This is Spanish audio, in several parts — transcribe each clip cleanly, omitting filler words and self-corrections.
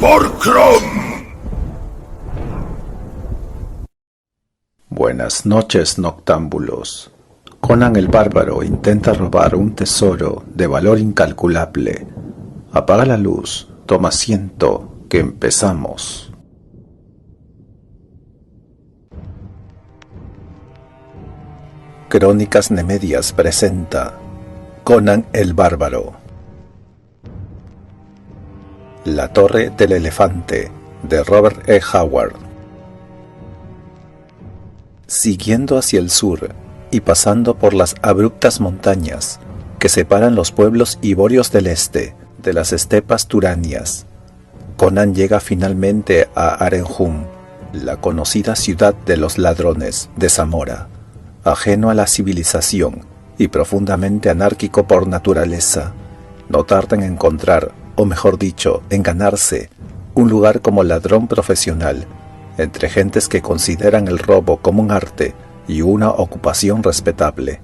¡Por Crom! Buenas noches, noctámbulos. Conan el Bárbaro intenta robar un tesoro de valor incalculable. Apaga la luz, toma asiento, que empezamos. Crónicas Nemedias presenta Conan el Bárbaro. La Torre del Elefante, de Robert E. Howard. Siguiendo hacia el sur y pasando por las abruptas montañas que separan los pueblos iborios del este de las estepas turanias, Conan llega finalmente a Arenhum, la conocida ciudad de los ladrones de Zamora, ajeno a la civilización y profundamente anárquico por naturaleza. No tarda en encontrar, o mejor dicho, en ganarse, un lugar como ladrón profesional, entre gentes que consideran el robo como un arte y una ocupación respetable.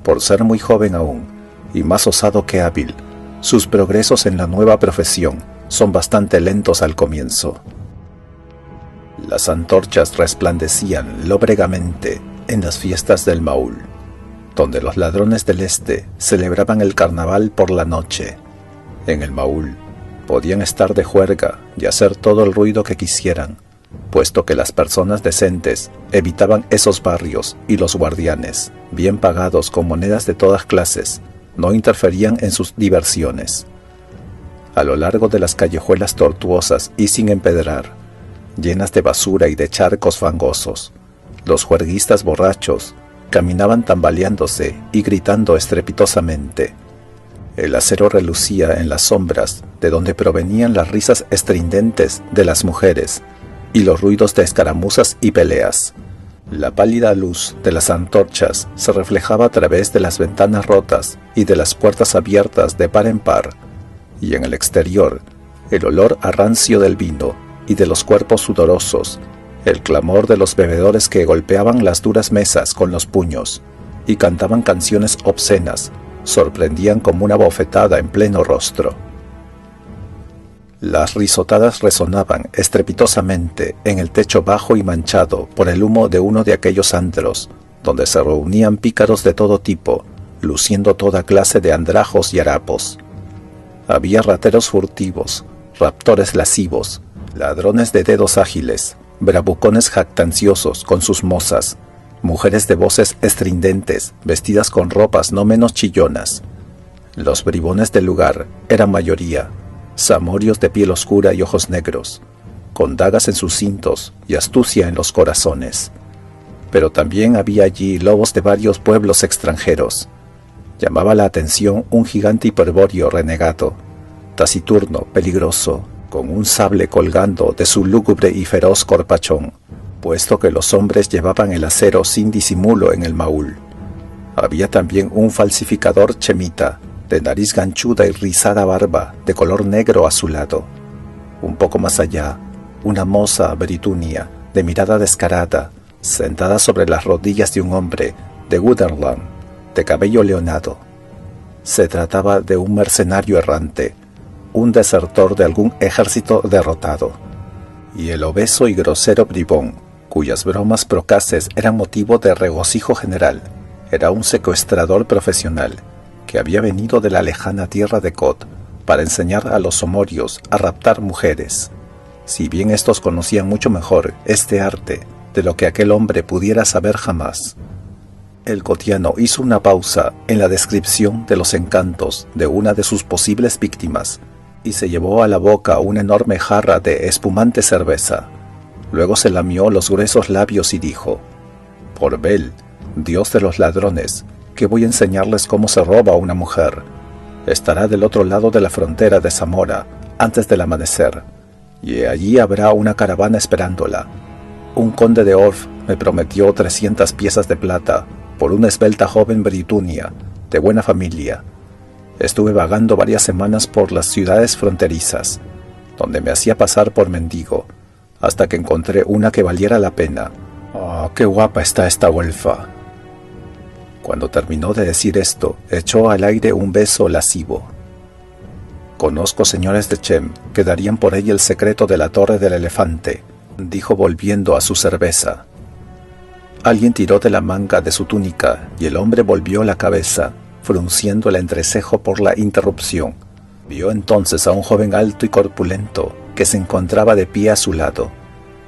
Por ser muy joven aún, y más osado que hábil, sus progresos en la nueva profesión son bastante lentos al comienzo. Las antorchas resplandecían lóbregamente en las fiestas del Maul, donde los ladrones del este celebraban el carnaval por la noche. En el Maul podían estar de juerga y hacer todo el ruido que quisieran, puesto que las personas decentes evitaban esos barrios y los guardianes, bien pagados con monedas de todas clases, no interferían en sus diversiones. A lo largo de las callejuelas tortuosas y sin empedrar, llenas de basura y de charcos fangosos, los juerguistas borrachos caminaban tambaleándose y gritando estrepitosamente. El acero relucía en las sombras de donde provenían las risas estridentes de las mujeres y los ruidos de escaramuzas y peleas. La pálida luz de las antorchas se reflejaba a través de las ventanas rotas y de las puertas abiertas de par en par, y en el exterior, el olor a rancio del vino y de los cuerpos sudorosos, el clamor de los bebedores que golpeaban las duras mesas con los puños y cantaban canciones obscenas, sorprendían como una bofetada en pleno rostro. Las risotadas resonaban estrepitosamente en el techo bajo y manchado por el humo de uno de aquellos antros, donde se reunían pícaros de todo tipo, luciendo toda clase de andrajos y harapos. Había rateros furtivos, raptores lascivos, ladrones de dedos ágiles, bravucones jactanciosos con sus mozas, mujeres de voces estridentes, vestidas con ropas no menos chillonas. Los bribones del lugar eran mayoría zamorios de piel oscura y ojos negros, con dagas en sus cintos y astucia en los corazones. Pero también había allí lobos de varios pueblos extranjeros. Llamaba la atención un gigante hiperbóreo renegado, taciturno, peligroso, con un sable colgando de su lúgubre y feroz corpachón, puesto que los hombres llevaban el acero sin disimulo en el Maul. Había también un falsificador chemita, de nariz ganchuda y rizada barba de color negro azulado. Un poco más allá, una moza britunia, de mirada descarada, sentada sobre las rodillas de un hombre de Wunderland, de cabello leonado. Se trataba de un mercenario errante, un desertor de algún ejército derrotado, y el obeso y grosero bribón, cuyas bromas procaces eran motivo de regocijo general, era un secuestrador profesional que había venido de la lejana tierra de Kod para enseñar a los somorios a raptar mujeres. Si bien estos conocían mucho mejor este arte de lo que aquel hombre pudiera saber jamás. El cotiano hizo una pausa en la descripción de los encantos de una de sus posibles víctimas y se llevó a la boca una enorme jarra de espumante cerveza. Luego se lamió los gruesos labios y dijo: «Por Bel, dios de los ladrones, que voy a enseñarles cómo se roba a una mujer. Estará del otro lado de la frontera de Zamora antes del amanecer, y allí habrá una caravana esperándola. Un conde de Orf me prometió 300 piezas de plata por una esbelta joven britunia de buena familia. Estuve vagando varias semanas por las ciudades fronterizas, donde me hacía pasar por mendigo, hasta que encontré una que valiera la pena. ¡Oh, qué guapa está esta güelfa!». Cuando terminó de decir esto, echó al aire un beso lascivo. Conozco señores de Chem que darían por ella el secreto de la Torre del Elefante, dijo volviendo a su cerveza. Alguien tiró de la manga de su túnica y el hombre volvió la cabeza, frunciendo el entrecejo por la interrupción. Vio entonces a un joven alto y corpulento que se encontraba de pie a su lado.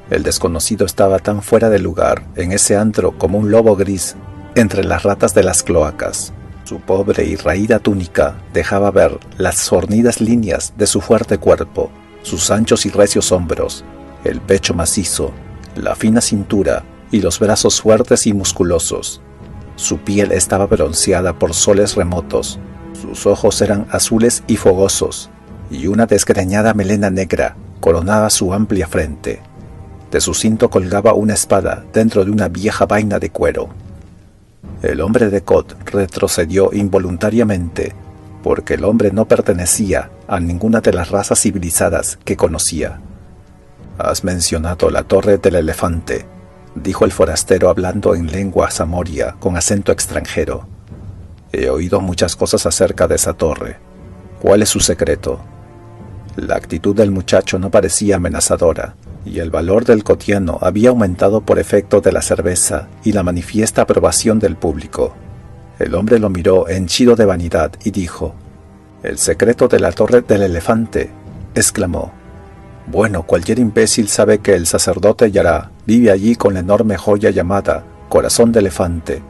El desconocido estaba tan fuera de lugar en ese antro como un lobo gris entre las ratas de las cloacas. Su pobre y raída túnica dejaba ver las fornidas líneas de su fuerte cuerpo, sus anchos y recios hombros, el pecho macizo, la fina cintura y los brazos fuertes y musculosos. Su piel estaba bronceada por soles remotos, sus ojos eran azules y fogosos, y una desgreñada melena negra coronaba su amplia frente. De su cinto colgaba una espada dentro de una vieja vaina de cuero. El hombre de Cod retrocedió involuntariamente, porque el hombre no pertenecía a ninguna de las razas civilizadas que conocía. «Has mencionado la Torre del Elefante», dijo el forastero hablando en lengua zamoria con acento extranjero. «He oído muchas cosas acerca de esa torre. ¿Cuál es su secreto?» La actitud del muchacho no parecía amenazadora, y el valor del cotiano había aumentado por efecto de la cerveza y la manifiesta aprobación del público. El hombre lo miró henchido de vanidad y dijo: «¿El secreto de la Torre del Elefante?», exclamó. «Bueno, cualquier imbécil sabe que el sacerdote Yará vive allí con la enorme joya llamada Corazón de Elefante.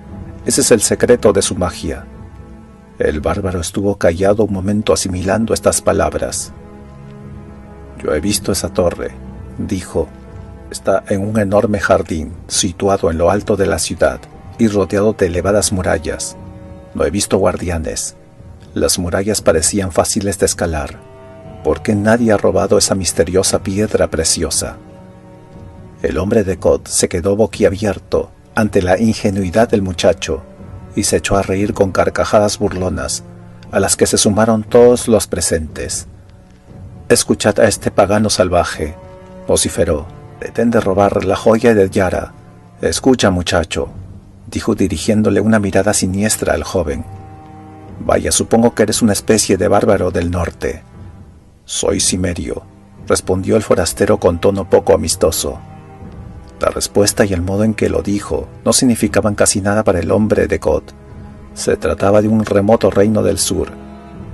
Ese es el secreto de su magia». El bárbaro estuvo callado un momento asimilando estas palabras. «Yo he visto esa torre», dijo. «Está en un enorme jardín situado en lo alto de la ciudad y rodeado de elevadas murallas. No he visto guardianes. Las murallas parecían fáciles de escalar. ¿Por qué nadie ha robado esa misteriosa piedra preciosa?» El hombre de Cod se quedó boquiabierto ante la ingenuidad del muchacho y se echó a reír con carcajadas burlonas, a las que se sumaron todos los presentes. «Escuchad a este pagano salvaje», vociferó. «Pretende robar la joya de Yara. Escucha, muchacho», dijo dirigiéndole una mirada siniestra al joven. «Vaya, supongo que eres una especie de bárbaro del norte». «Soy cimerio», respondió el forastero con tono poco amistoso. La respuesta y el modo en que lo dijo no significaban casi nada para el hombre de Cod. Se trataba de un remoto reino del sur,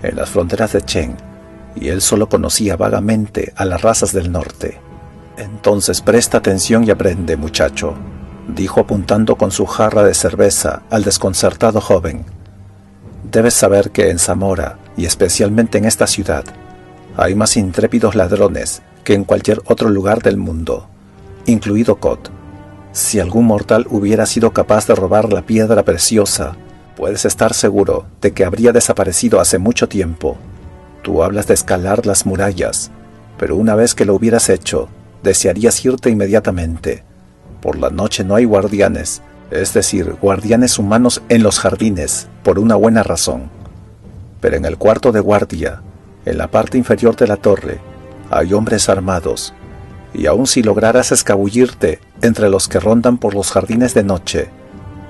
en las fronteras de Chen, y él solo conocía vagamente a las razas del norte. «Entonces presta atención y aprende, muchacho», dijo apuntando con su jarra de cerveza al desconcertado joven. «Debes saber que en Zamora, y especialmente en esta ciudad, hay más intrépidos ladrones que en cualquier otro lugar del mundo, incluido Cod. Si algún mortal hubiera sido capaz de robar la piedra preciosa, puedes estar seguro de que habría desaparecido hace mucho tiempo. Tú hablas de escalar las murallas, pero una vez que lo hubieras hecho, desearías irte inmediatamente. Por la noche no hay guardianes, es decir, guardianes humanos en los jardines, por una buena razón. Pero en el cuarto de guardia, en la parte inferior de la torre, hay hombres armados, y aun si lograras escabullirte entre los que rondan por los jardines de noche,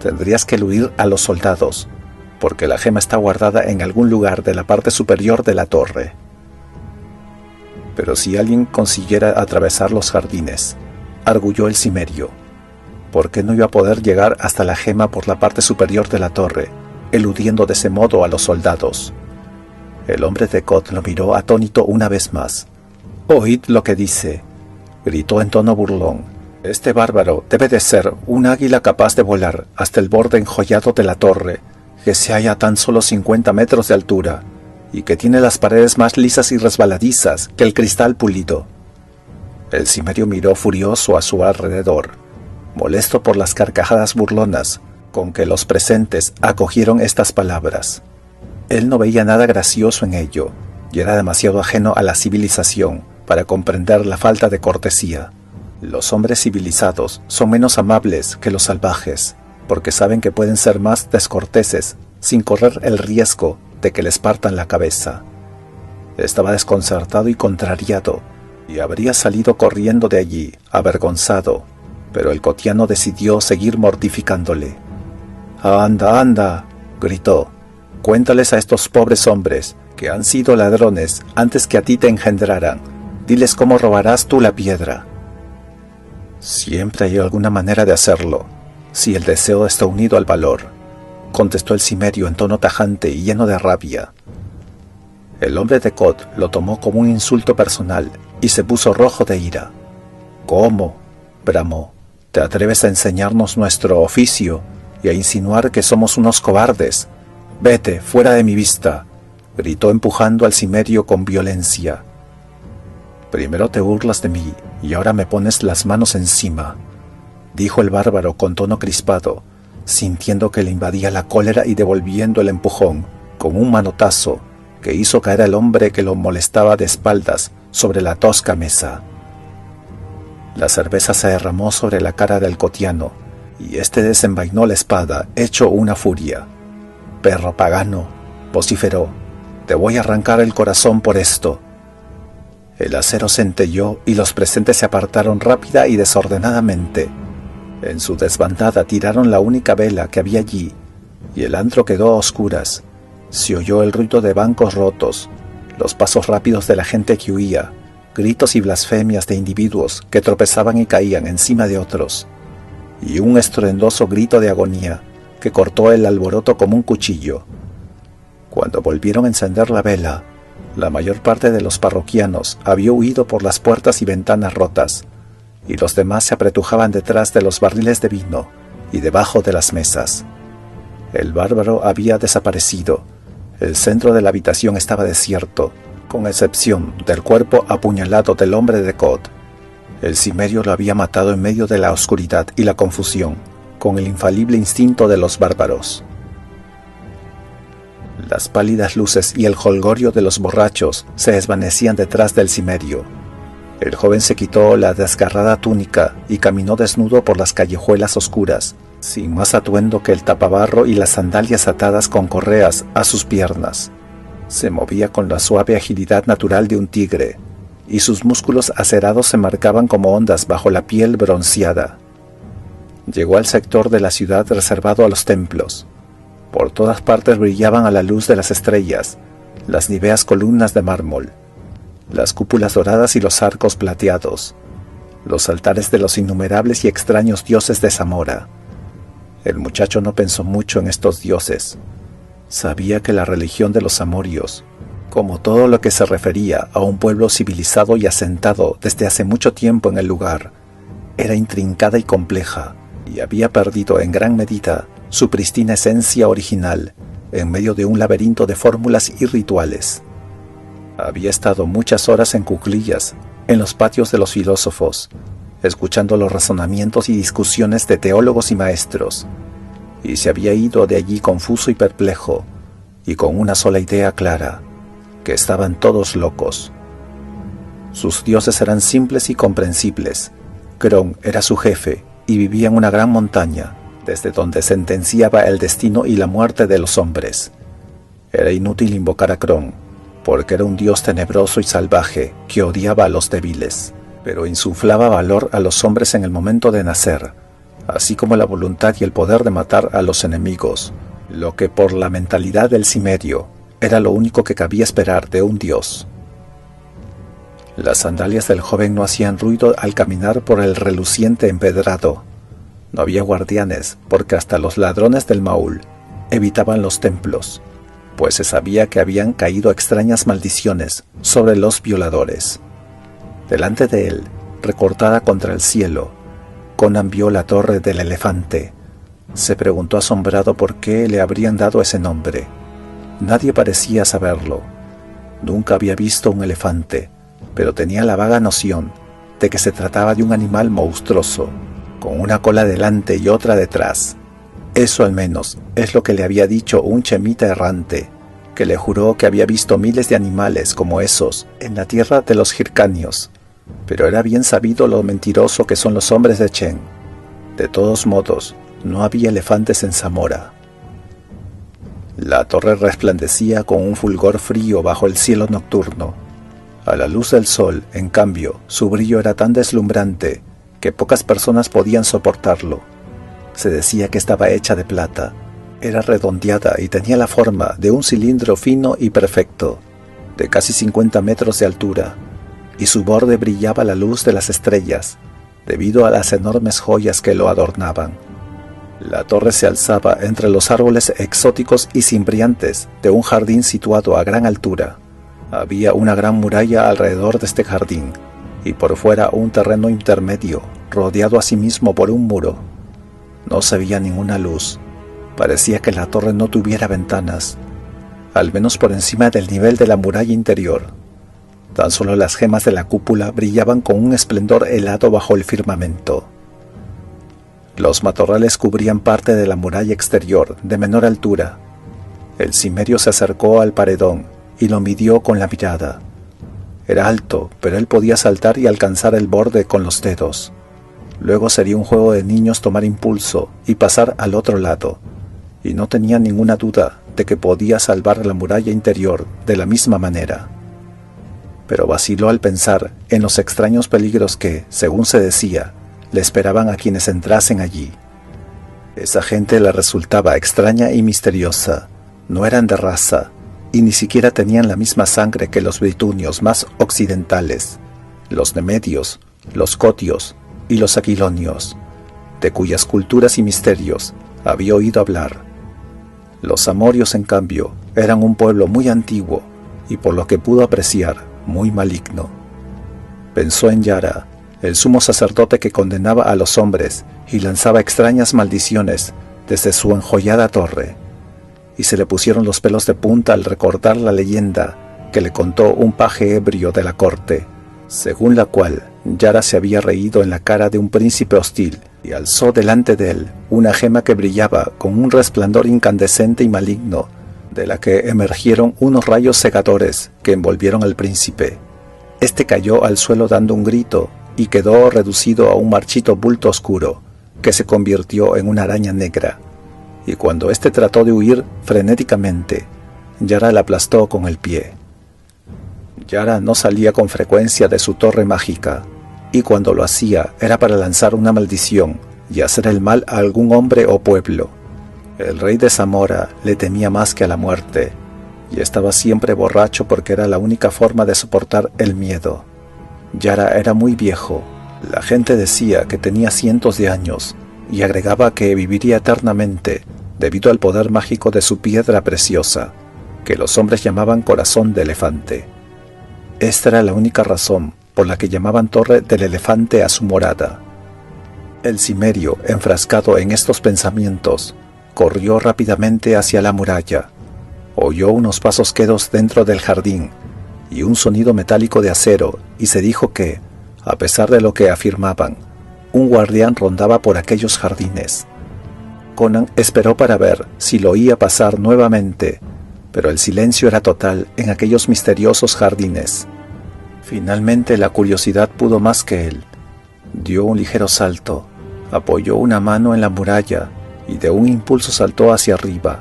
tendrías que eludir a los soldados, porque la gema está guardada en algún lugar de la parte superior de la torre. Pero si alguien consiguiera atravesar los jardines, arguyó el cimerio, ¿por qué no iba a poder llegar hasta la gema por la parte superior de la torre, eludiendo de ese modo a los soldados? El hombre de Cod lo miró atónito una vez más. «Oíd lo que dice», gritó en tono burlón. «Este bárbaro debe de ser un águila capaz de volar hasta el borde enjollado de la torre, que se halla a tan solo 50 metros de altura, y que tiene las paredes más lisas y resbaladizas que el cristal pulido». El cimerio miró furioso a su alrededor, molesto por las carcajadas burlonas con que los presentes acogieron estas palabras. Él no veía nada gracioso en ello, y era demasiado ajeno a la civilización para comprender la falta de cortesía. Los hombres civilizados son menos amables que los salvajes, porque saben que pueden ser más descorteses sin correr el riesgo de que les partan la cabeza. Estaba desconcertado y contrariado, y habría salido corriendo de allí, avergonzado, pero el cotiano decidió seguir mortificándole. «Anda, anda», gritó, «cuéntales a estos pobres hombres que han sido ladrones antes que a ti te engendraran. Diles cómo robarás tú la piedra. Siempre hay alguna manera de hacerlo, si el deseo está unido al valor, contestó el cimerio en tono tajante y lleno de rabia. El hombre de Kod lo tomó como un insulto personal y se puso rojo de ira. ¿Cómo?, bramó. ¿Te atreves a enseñarnos nuestro oficio y a insinuar que somos unos cobardes? Vete, fuera de mi vista, gritó empujando al cimerio con violencia. Primero te burlas de mí y ahora me pones las manos encima, dijo el bárbaro con tono crispado, sintiendo que le invadía la cólera y devolviendo el empujón con un manotazo que hizo caer al hombre que lo molestaba de espaldas sobre la tosca mesa. La cerveza se derramó sobre la cara del cotiano y éste desenvainó la espada hecho una furia. «Perro pagano», vociferó, «te voy a arrancar el corazón por esto». El acero centelló y los presentes se apartaron rápida y desordenadamente. En su desbandada tiraron la única vela que había allí, y el antro quedó a oscuras. Se oyó el ruido de bancos rotos, los pasos rápidos de la gente que huía, gritos y blasfemias de individuos que tropezaban y caían encima de otros, y un estruendoso grito de agonía que cortó el alboroto como un cuchillo. Cuando volvieron a encender la vela, la mayor parte de los parroquianos había huido por las puertas y ventanas rotas, y los demás se apretujaban detrás de los barriles de vino y debajo de las mesas. El bárbaro había desaparecido. El centro de la habitación estaba desierto, con excepción del cuerpo apuñalado del hombre de Kod. El cimerio lo había matado en medio de la oscuridad y la confusión, con el infalible instinto de los bárbaros. Las pálidas luces y el jolgorio de los borrachos se desvanecían detrás del cimerio. El joven se quitó la desgarrada túnica y caminó desnudo por las callejuelas oscuras, sin más atuendo que el tapabarro y las sandalias atadas con correas a sus piernas. Se movía con la suave agilidad natural de un tigre, y sus músculos acerados se marcaban como ondas bajo la piel bronceada. Llegó al sector de la ciudad reservado a los templos. Por todas partes brillaban a la luz de las estrellas, las níveas columnas de mármol, las cúpulas doradas y los arcos plateados, los altares de los innumerables y extraños dioses de Zamora. El muchacho no pensó mucho en estos dioses. Sabía que la religión de los zamorios, como todo lo que se refería a un pueblo civilizado y asentado desde hace mucho tiempo en el lugar, era intrincada y compleja, y había perdido en gran medida su pristina esencia original en medio de un laberinto de fórmulas y rituales. Había estado muchas horas en cuclillas, en los patios de los filósofos, escuchando los razonamientos y discusiones de teólogos y maestros, y se había ido de allí confuso y perplejo, y con una sola idea clara, que estaban todos locos. Sus dioses eran simples y comprensibles. Kron era su jefe y vivía en una gran montaña, desde donde sentenciaba el destino y la muerte de los hombres. Era inútil invocar a Kron, porque era un dios tenebroso y salvaje que odiaba a los débiles, pero insuflaba valor a los hombres en el momento de nacer, así como la voluntad y el poder de matar a los enemigos, lo que por la mentalidad del cimerio era lo único que cabía esperar de un dios. Las sandalias del joven no hacían ruido al caminar por el reluciente empedrado. No había guardianes, porque hasta los ladrones del Maul evitaban los templos, pues se sabía que habían caído extrañas maldiciones sobre los violadores. Delante de él, recortada contra el cielo, Conan vio la torre del elefante. Se preguntó asombrado por qué le habrían dado ese nombre. Nadie parecía saberlo. Nunca había visto un elefante, pero tenía la vaga noción de que se trataba de un animal monstruoso, con una cola delante y otra detrás. Eso al menos es lo que le había dicho un chemita errante, que le juró que había visto miles de animales como esos en la tierra de los Hircanios, pero era bien sabido lo mentiroso que son los hombres de Chen. De todos modos, no había elefantes en Zamora. La torre resplandecía con un fulgor frío bajo el cielo nocturno. A la luz del sol, en cambio, su brillo era tan deslumbrante que pocas personas podían soportarlo. Se decía que estaba hecha de plata. Era redondeada y tenía la forma de un cilindro fino y perfecto. de casi 50 metros de altura, y su borde brillaba a la luz de las estrellas, debido a las enormes joyas que lo adornaban. La torre se alzaba entre los árboles exóticos y cimbreantes de un jardín situado a gran altura. Había una gran muralla alrededor de este jardín, y por fuera un terreno intermedio, rodeado asimismo por un muro. No se veía ninguna luz. Parecía que la torre no tuviera ventanas, al menos por encima del nivel de la muralla interior. Tan solo las gemas de la cúpula brillaban con un esplendor helado bajo el firmamento. Los matorrales cubrían parte de la muralla exterior, de menor altura. El cimerio se acercó al paredón y lo midió con la mirada. Era alto, pero él podía saltar y alcanzar el borde con los dedos. Luego sería un juego de niños tomar impulso y pasar al otro lado, y no tenía ninguna duda de que podía salvar la muralla interior de la misma manera. Pero vaciló al pensar en los extraños peligros que, según se decía, le esperaban a quienes entrasen allí. Esa gente le resultaba extraña y misteriosa. No eran de raza, y ni siquiera tenían la misma sangre que los britunios más occidentales, los nemedios, los cotios y los aquilonios, de cuyas culturas y misterios había oído hablar. Los amorios, en cambio, eran un pueblo muy antiguo y, por lo que pudo apreciar, muy maligno. Pensó en Yara, el sumo sacerdote que condenaba a los hombres y lanzaba extrañas maldiciones desde su enjollada torre, y se le pusieron los pelos de punta al recordar la leyenda que le contó un paje ebrio de la corte, según la cual Yara se había reído en la cara de un príncipe hostil y alzó delante de él una gema que brillaba con un resplandor incandescente y maligno, de la que emergieron unos rayos cegadores que envolvieron al príncipe. Este cayó al suelo dando un grito y quedó reducido a un marchito bulto oscuro, que se convirtió en una araña negra, y cuando éste trató de huir frenéticamente, Yara la aplastó con el pie. Yara no salía con frecuencia de su torre mágica, y cuando lo hacía era para lanzar una maldición y hacer el mal a algún hombre o pueblo. El rey de Zamora le temía más que a la muerte, y estaba siempre borracho porque era la única forma de soportar el miedo. Yara era muy viejo. La gente decía que tenía cientos de años y agregaba que viviría eternamente debido al poder mágico de su piedra preciosa, que los hombres llamaban corazón de elefante. Esta era la única razón por la que llamaban Torre del Elefante a su morada. El cimerio, enfrascado en estos pensamientos, corrió rápidamente hacia la muralla. Oyó unos pasos quedos dentro del jardín y un sonido metálico de acero, y se dijo que, a pesar de lo que afirmaban, un guardián rondaba por aquellos jardines. Conan esperó para ver si lo oía pasar nuevamente, pero el silencio era total en aquellos misteriosos jardines. Finalmente la curiosidad pudo más que él. Dio un ligero salto, apoyó una mano en la muralla y de un impulso saltó hacia arriba.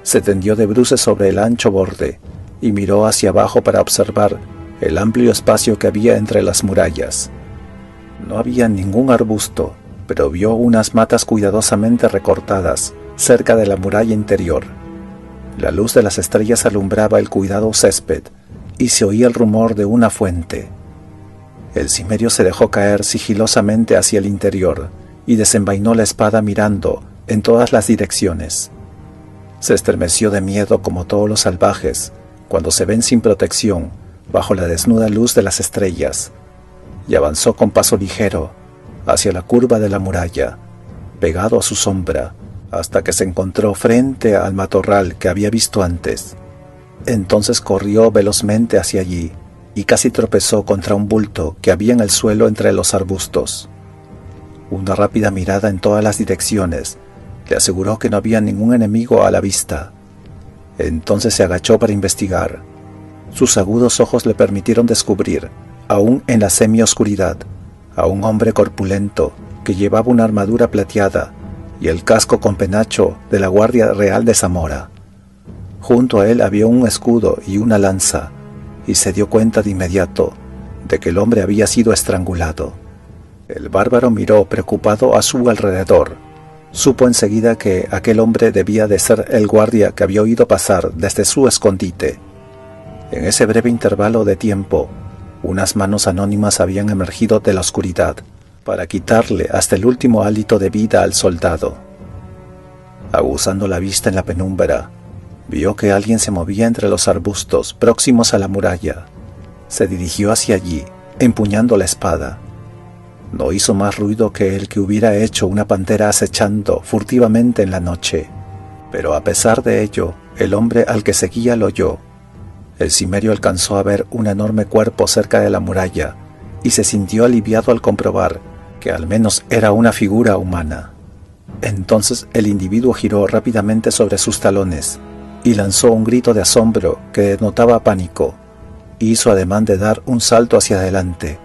Se tendió de bruces sobre el ancho borde y miró hacia abajo para observar el amplio espacio que había entre las murallas. No había ningún arbusto, pero vio unas matas cuidadosamente recortadas cerca de la muralla interior. La luz de las estrellas alumbraba el cuidado césped y se oía el rumor de una fuente. El cimerio se dejó caer sigilosamente hacia el interior y desenvainó la espada mirando en todas las direcciones. Se estremeció de miedo como todos los salvajes cuando se ven sin protección bajo la desnuda luz de las estrellas, y avanzó con paso ligero hacia la curva de la muralla, pegado a su sombra, hasta que se encontró frente al matorral que había visto antes. Entonces corrió velozmente hacia allí y casi tropezó contra un bulto que había en el suelo entre los arbustos. Una rápida mirada en todas las direcciones le aseguró que no había ningún enemigo a la vista. Entonces se agachó para investigar. Sus agudos ojos le permitieron descubrir, aún en la semioscuridad, a un hombre corpulento que llevaba una armadura plateada y el casco con penacho de la Guardia Real de Zamora. Junto a él había un escudo y una lanza, y se dio cuenta de inmediato de que el hombre había sido estrangulado. El bárbaro miró preocupado a su alrededor. Supo enseguida que aquel hombre debía de ser el guardia que había oído pasar desde su escondite. En ese breve intervalo de tiempo, unas manos anónimas habían emergido de la oscuridad para quitarle hasta el último hálito de vida al soldado. Aguzando la vista en la penumbra, vio que alguien se movía entre los arbustos próximos a la muralla. Se dirigió hacia allí, empuñando la espada. No hizo más ruido que el que hubiera hecho una pantera acechando furtivamente en la noche, pero a pesar de ello, el hombre al que seguía lo oyó. El cimerio alcanzó a ver un enorme cuerpo cerca de la muralla y se sintió aliviado al comprobar que al menos era una figura humana. Entonces el individuo giró rápidamente sobre sus talones y lanzó un grito de asombro que denotaba pánico. Hizo ademán de dar un salto hacia adelante,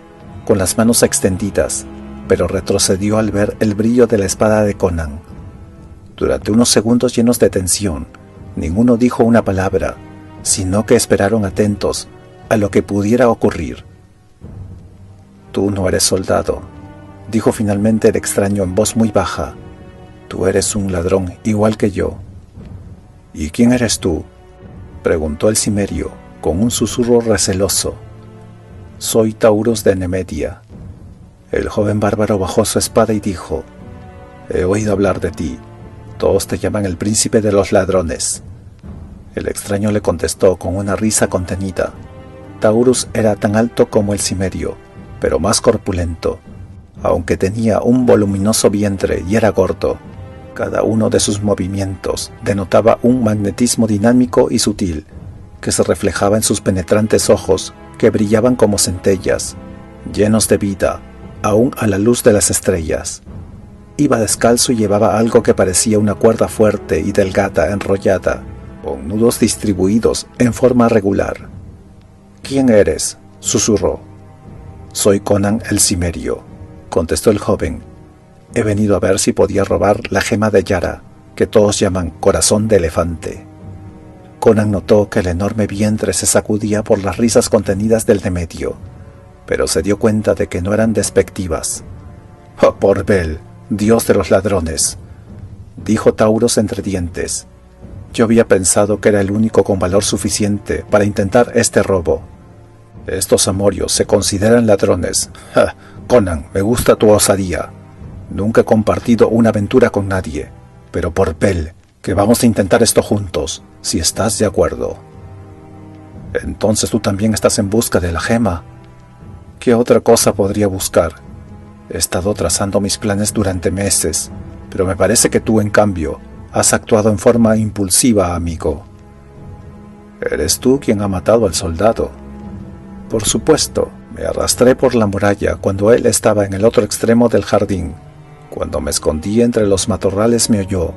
con las manos extendidas, pero retrocedió al ver el brillo de la espada de Conan. Durante unos segundos llenos de tensión, ninguno dijo una palabra, sino que esperaron atentos a lo que pudiera ocurrir. «Tú no eres soldado», dijo finalmente el extraño en voz muy baja. «Tú eres un ladrón igual que yo». «¿Y quién eres tú?», preguntó el cimerio con un susurro receloso. «Soy Taurus de Nemedia». El joven bárbaro bajó su espada y dijo: «He oído hablar de ti. Todos te llaman el príncipe de los ladrones». El extraño le contestó con una risa contenida. Taurus era tan alto como el cimerio, pero más corpulento. Aunque tenía un voluminoso vientre y era gordo, cada uno de sus movimientos denotaba un magnetismo dinámico y sutil, que se reflejaba en sus penetrantes ojos, que brillaban como centellas, llenos de vida, aún a la luz de las estrellas. Iba descalzo y llevaba algo que parecía una cuerda fuerte y delgada enrollada, con nudos distribuidos en forma regular. «¿Quién eres?», susurró. «Soy Conan el cimerio», contestó el joven. «He venido a ver si podía robar la gema de Yara, que todos llaman corazón de elefante». Conan notó que el enorme vientre se sacudía por las risas contenidas del Nemedio, pero se dio cuenta de que no eran despectivas. «Oh, por Bel, dios de los ladrones», dijo Taurus entre dientes. «Yo había pensado que era el único con valor suficiente para intentar este robo. Estos amorios se consideran ladrones. ¡Ja! Conan, me gusta tu osadía. Nunca he compartido una aventura con nadie, pero por Bel, que vamos a intentar esto juntos, si estás de acuerdo». «Entonces tú también estás en busca de la gema». «¿Qué otra cosa podría buscar? He estado trazando mis planes durante meses, pero me parece que tú, en cambio, has actuado en forma impulsiva, amigo». «¿Eres tú quien ha matado al soldado?» «Por supuesto. Me arrastré por la muralla cuando él estaba en el otro extremo del jardín. Cuando me escondí entre los matorrales me oyó,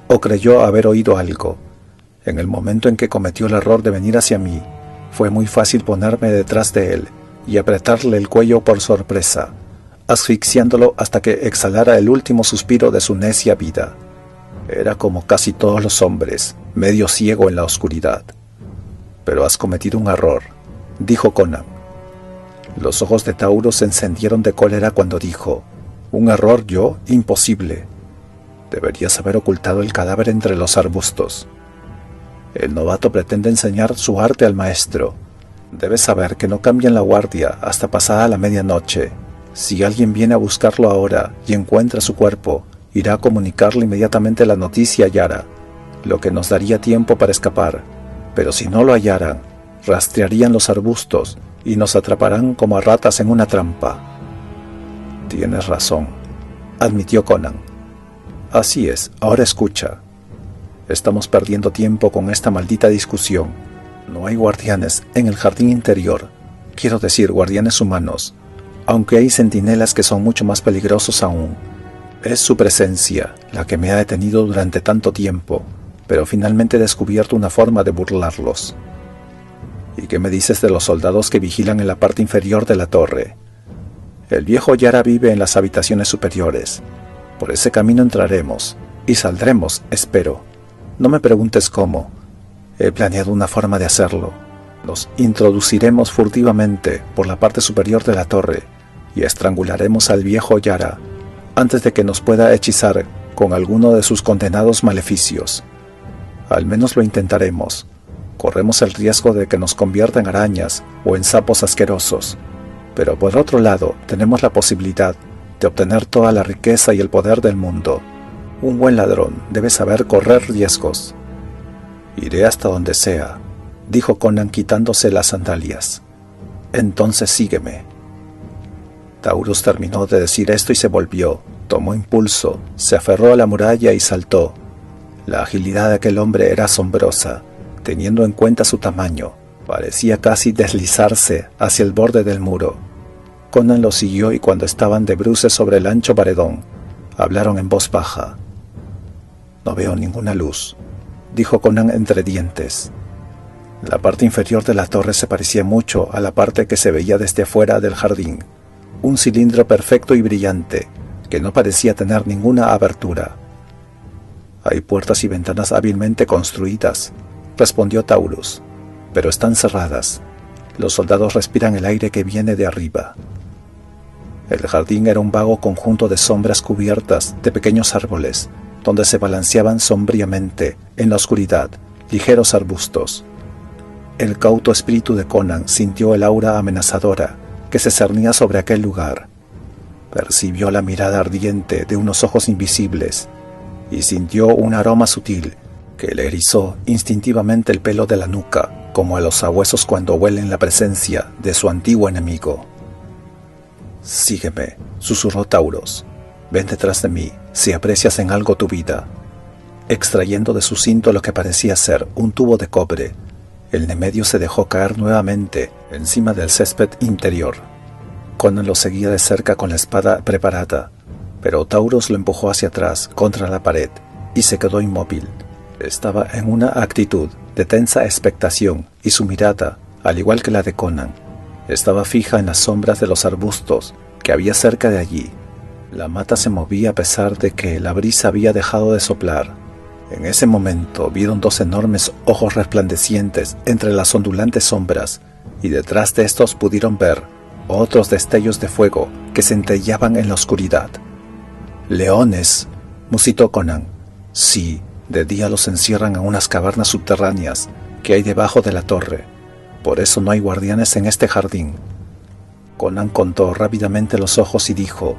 o creyó haber oído algo. En el momento en que cometió el error de venir hacia mí, fue muy fácil ponerme detrás de él y apretarle el cuello por sorpresa, asfixiándolo hasta que exhalara el último suspiro de su necia vida. Era como casi todos los hombres, medio ciego en la oscuridad». «Pero has cometido un error», dijo Conan. Los ojos de Taurus se encendieron de cólera cuando dijo: «¿Un error yo? Imposible. Deberías haber ocultado el cadáver entre los arbustos. El novato pretende enseñar su arte al maestro. Debes saber que no cambian la guardia hasta pasada la medianoche. Si alguien viene a buscarlo ahora y encuentra su cuerpo, irá a comunicarle inmediatamente la noticia a Yara, lo que nos daría tiempo para escapar. Pero si no lo hallaran, rastrearían los arbustos y nos atraparán como a ratas en una trampa». «Tienes razón», admitió Conan. «Así es, ahora escucha. Estamos perdiendo tiempo con esta maldita discusión. No hay guardianes en el jardín interior, quiero decir guardianes humanos, aunque hay centinelas que son mucho más peligrosos aún. Es su presencia la que me ha detenido durante tanto tiempo, pero finalmente he descubierto una forma de burlarlos». «¿Y qué me dices de los soldados que vigilan en la parte inferior de la torre?» «El viejo Yara vive en las habitaciones superiores. Por ese camino entraremos, y saldremos, espero. No me preguntes cómo. He planeado una forma de hacerlo. Nos introduciremos furtivamente por la parte superior de la torre, y estrangularemos al viejo Yara, antes de que nos pueda hechizar con alguno de sus condenados maleficios. Al menos lo intentaremos. corremos el riesgo de que nos convierta en arañas o en sapos asquerosos. Pero por otro lado, tenemos la posibilidad de obtener toda la riqueza y el poder del mundo. Un buen ladrón debe saber correr riesgos. Iré hasta donde sea, dijo Conan quitándose las sandalias. Entonces sígueme. Taurus terminó de decir esto y se volvió, tomó impulso, se aferró a la muralla y saltó. La agilidad de aquel hombre era asombrosa, teniendo en cuenta su tamaño. Parecía casi deslizarse hacia el borde del muro. Conan lo siguió y cuando estaban de bruces sobre el ancho paredón, hablaron en voz baja. «No veo ninguna luz», dijo Conan entre dientes. La parte inferior de la torre se parecía mucho a la parte que se veía desde afuera del jardín, un cilindro perfecto y brillante, que no parecía tener ninguna abertura. «Hay puertas y ventanas hábilmente construidas», respondió Taurus, «pero están cerradas. Los soldados respiran el aire que viene de arriba». El jardín era un vago conjunto de sombras cubiertas de pequeños árboles, donde se balanceaban sombríamente, en la oscuridad, ligeros arbustos. El cauto espíritu de Conan sintió el aura amenazadora que se cernía sobre aquel lugar. Percibió la mirada ardiente de unos ojos invisibles y sintió un aroma sutil que le erizó instintivamente el pelo de la nuca, como a los sabuesos cuando huelen la presencia de su antiguo enemigo. «Sígueme», susurró Taurus. «Ven detrás de mí, si aprecias en algo tu vida». Extrayendo de su cinto lo que parecía ser un tubo de cobre, el Nemedio se dejó caer nuevamente encima del césped interior. Conan lo seguía de cerca con la espada preparada, pero Taurus lo empujó hacia atrás, contra la pared, y se quedó inmóvil. Estaba en una actitud de tensa expectación, y su mirada, al igual que la de Conan, estaba fija en las sombras de los arbustos que había cerca de allí. La mata se movía a pesar de que la brisa había dejado de soplar. En ese momento vieron dos enormes ojos resplandecientes entre las ondulantes sombras, y detrás de estos pudieron ver otros destellos de fuego que centellaban en la oscuridad. «¡Leones!», musitó Conan. «Sí, de día los encierran en unas cavernas subterráneas que hay debajo de la torre. Por eso no hay guardianes en este jardín». Conan contó rápidamente los ojos y dijo: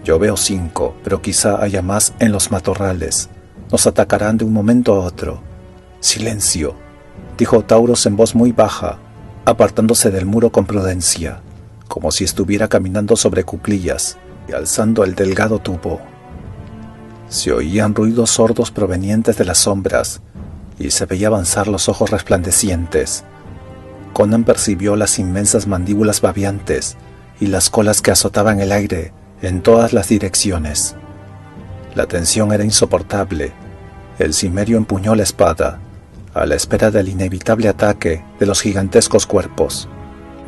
«Yo veo 5, pero quizá haya más en los matorrales. Nos atacarán de un momento a otro». «Silencio», dijo Taurus en voz muy baja, apartándose del muro con prudencia, como si estuviera caminando sobre cuclillas y alzando el delgado tubo. Se oían ruidos sordos provenientes de las sombras y se veía avanzar los ojos resplandecientes. Conan percibió las inmensas mandíbulas babeantes y las colas que azotaban el aire en todas las direcciones. La tensión era insoportable. El cimerio empuñó la espada, a la espera del inevitable ataque de los gigantescos cuerpos.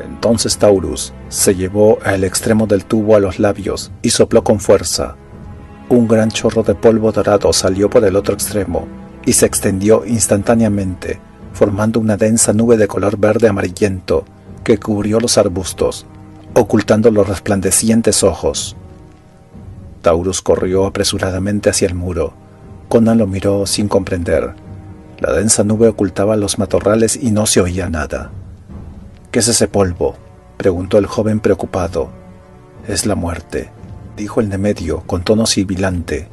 Entonces Taurus se llevó el extremo del tubo a los labios y sopló con fuerza. Un gran chorro de polvo dorado salió por el otro extremo y se extendió instantáneamente, formando una densa nube de color verde amarillento que cubrió los arbustos, ocultando los resplandecientes ojos. Taurus corrió apresuradamente hacia el muro. Conan lo miró sin comprender. La densa nube ocultaba los matorrales y no se oía nada. «¿Qué es ese polvo?», preguntó el joven preocupado. «Es la muerte», dijo el Nemedio con tono sibilante.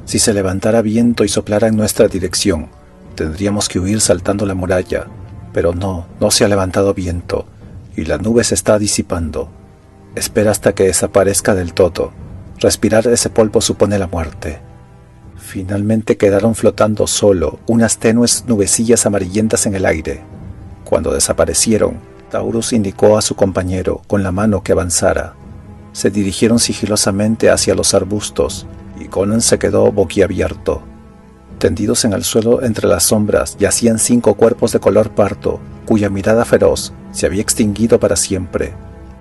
«Si se levantara viento y soplara en nuestra dirección, tendríamos que huir saltando la muralla, pero no se ha levantado viento, y la nube se está disipando. Espera hasta que desaparezca del todo. Respirar ese polvo supone la muerte». Finalmente quedaron flotando solo unas tenues nubecillas amarillentas en el aire. Cuando desaparecieron, Taurus indicó a su compañero con la mano que avanzara. Se dirigieron sigilosamente hacia los arbustos, y Conan se quedó boquiabierto. Tendidos en el suelo entre las sombras yacían 5 cuerpos de color pardo, cuya mirada feroz se había extinguido para siempre.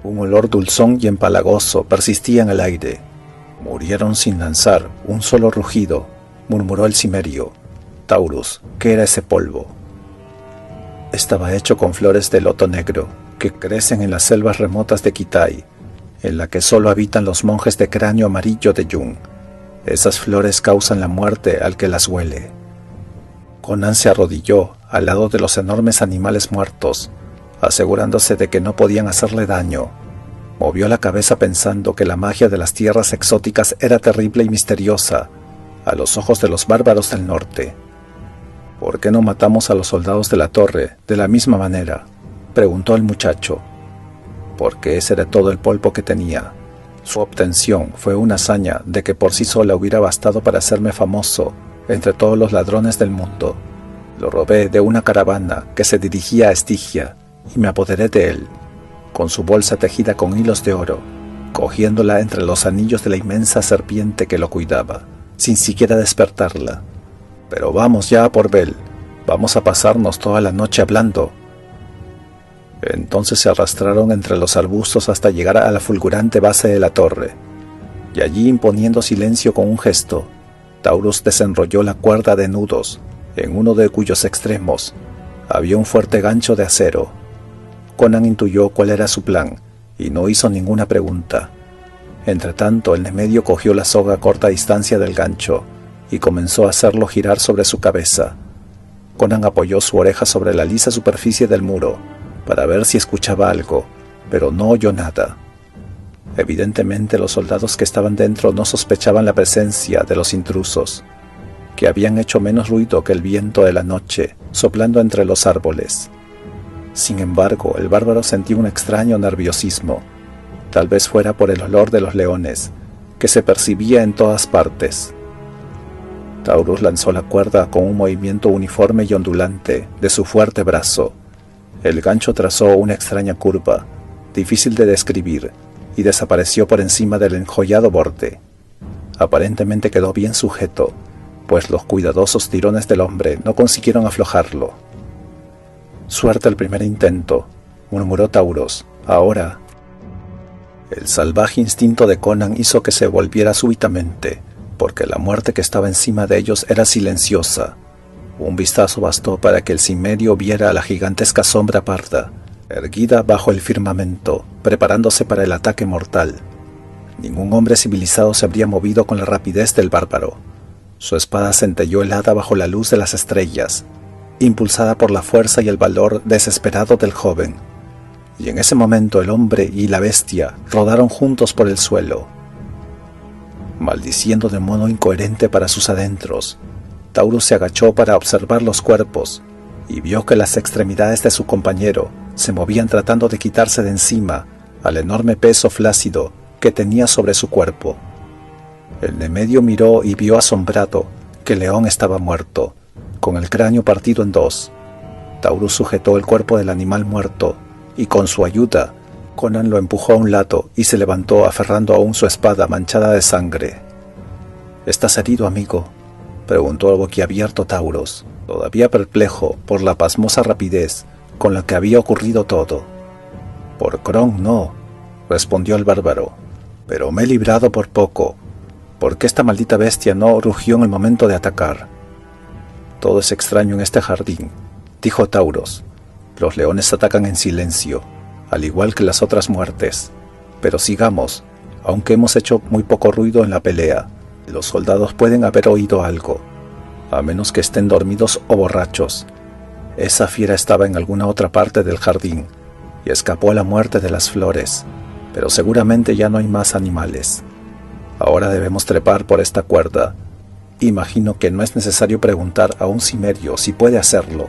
Un olor dulzón y empalagoso persistía en el aire. «Murieron sin lanzar un solo rugido», murmuró el cimerio. «Taurus, ¿qué era ese polvo?». Estaba hecho con flores de loto negro, que crecen en las selvas remotas de Kitai, en la que solo habitan los monjes de cráneo amarillo de Jung. Esas flores causan la muerte al que las huele. Conan se arrodilló al lado de los enormes animales muertos, asegurándose de que no podían hacerle daño. Movió la cabeza pensando que la magia de las tierras exóticas era terrible y misteriosa a los ojos de los bárbaros del norte. «¿Por qué no matamos a los soldados de la torre de la misma manera?», preguntó el muchacho. «Porque ese era todo el polvo que tenía. Su obtención fue una hazaña de que por sí sola hubiera bastado para hacerme famoso entre todos los ladrones del mundo. Lo robé de una caravana que se dirigía a Estigia y me apoderé de él, con su bolsa tejida con hilos de oro, cogiéndola entre los anillos de la inmensa serpiente que lo cuidaba, sin siquiera despertarla. Pero vamos ya a por Bel, vamos a pasarnos toda la noche hablando». Entonces se arrastraron entre los arbustos hasta llegar a la fulgurante base de la torre, y allí, imponiendo silencio con un gesto, Taurus desenrolló la cuerda de nudos, en uno de cuyos extremos había un fuerte gancho de acero. Conan intuyó cuál era su plan, y no hizo ninguna pregunta. Entretanto, el Nemedio cogió la soga a corta distancia del gancho, y comenzó a hacerlo girar sobre su cabeza. Conan apoyó su oreja sobre la lisa superficie del muro, para ver si escuchaba algo, pero no oyó nada. Evidentemente los soldados que estaban dentro no sospechaban la presencia de los intrusos, que habían hecho menos ruido que el viento de la noche, soplando entre los árboles. Sin embargo, el bárbaro sentía un extraño nerviosismo, tal vez fuera por el olor de los leones, que se percibía en todas partes. Taurus lanzó la cuerda con un movimiento uniforme y ondulante de su fuerte brazo. El gancho trazó una extraña curva, difícil de describir, y desapareció por encima del enjollado borde. Aparentemente quedó bien sujeto, pues los cuidadosos tirones del hombre no consiguieron aflojarlo. «Suerte el primer intento», murmuró Taurus. «Ahora». El salvaje instinto de Conan hizo que se volviera súbitamente, porque la muerte que estaba encima de ellos era silenciosa. Un vistazo bastó para que el Cimmerio viera a la gigantesca sombra parda, erguida bajo el firmamento, preparándose para el ataque mortal. Ningún hombre civilizado se habría movido con la rapidez del bárbaro. Su espada centelló helada bajo la luz de las estrellas, impulsada por la fuerza y el valor desesperado del joven. Y en ese momento el hombre y la bestia rodaron juntos por el suelo. Maldiciendo de modo incoherente para sus adentros, Taurus se agachó para observar los cuerpos y vio que las extremidades de su compañero se movían tratando de quitarse de encima al enorme peso flácido que tenía sobre su cuerpo. El Nemedio miró y vio asombrado que el león estaba muerto, con el cráneo partido en dos. Taurus sujetó el cuerpo del animal muerto y con su ayuda, Conan lo empujó a un lado y se levantó aferrando aún su espada manchada de sangre. «¿Estás herido, amigo?», preguntó el boquiabierto Taurus, todavía perplejo por la pasmosa rapidez con la que había ocurrido todo. «Por Kron no», respondió el bárbaro, «pero me he librado por poco, porque esta maldita bestia no rugió en el momento de atacar». «Todo es extraño en este jardín», dijo Taurus. «Los leones atacan en silencio, al igual que las otras muertes. Pero sigamos, aunque hemos hecho muy poco ruido en la pelea. Los soldados pueden haber oído algo, a menos que estén dormidos o borrachos. Esa fiera estaba en alguna otra parte del jardín y escapó a la muerte de las flores, pero seguramente ya no hay más animales. Ahora debemos trepar por esta cuerda. Imagino que no es necesario preguntar a un cimerio si puede hacerlo».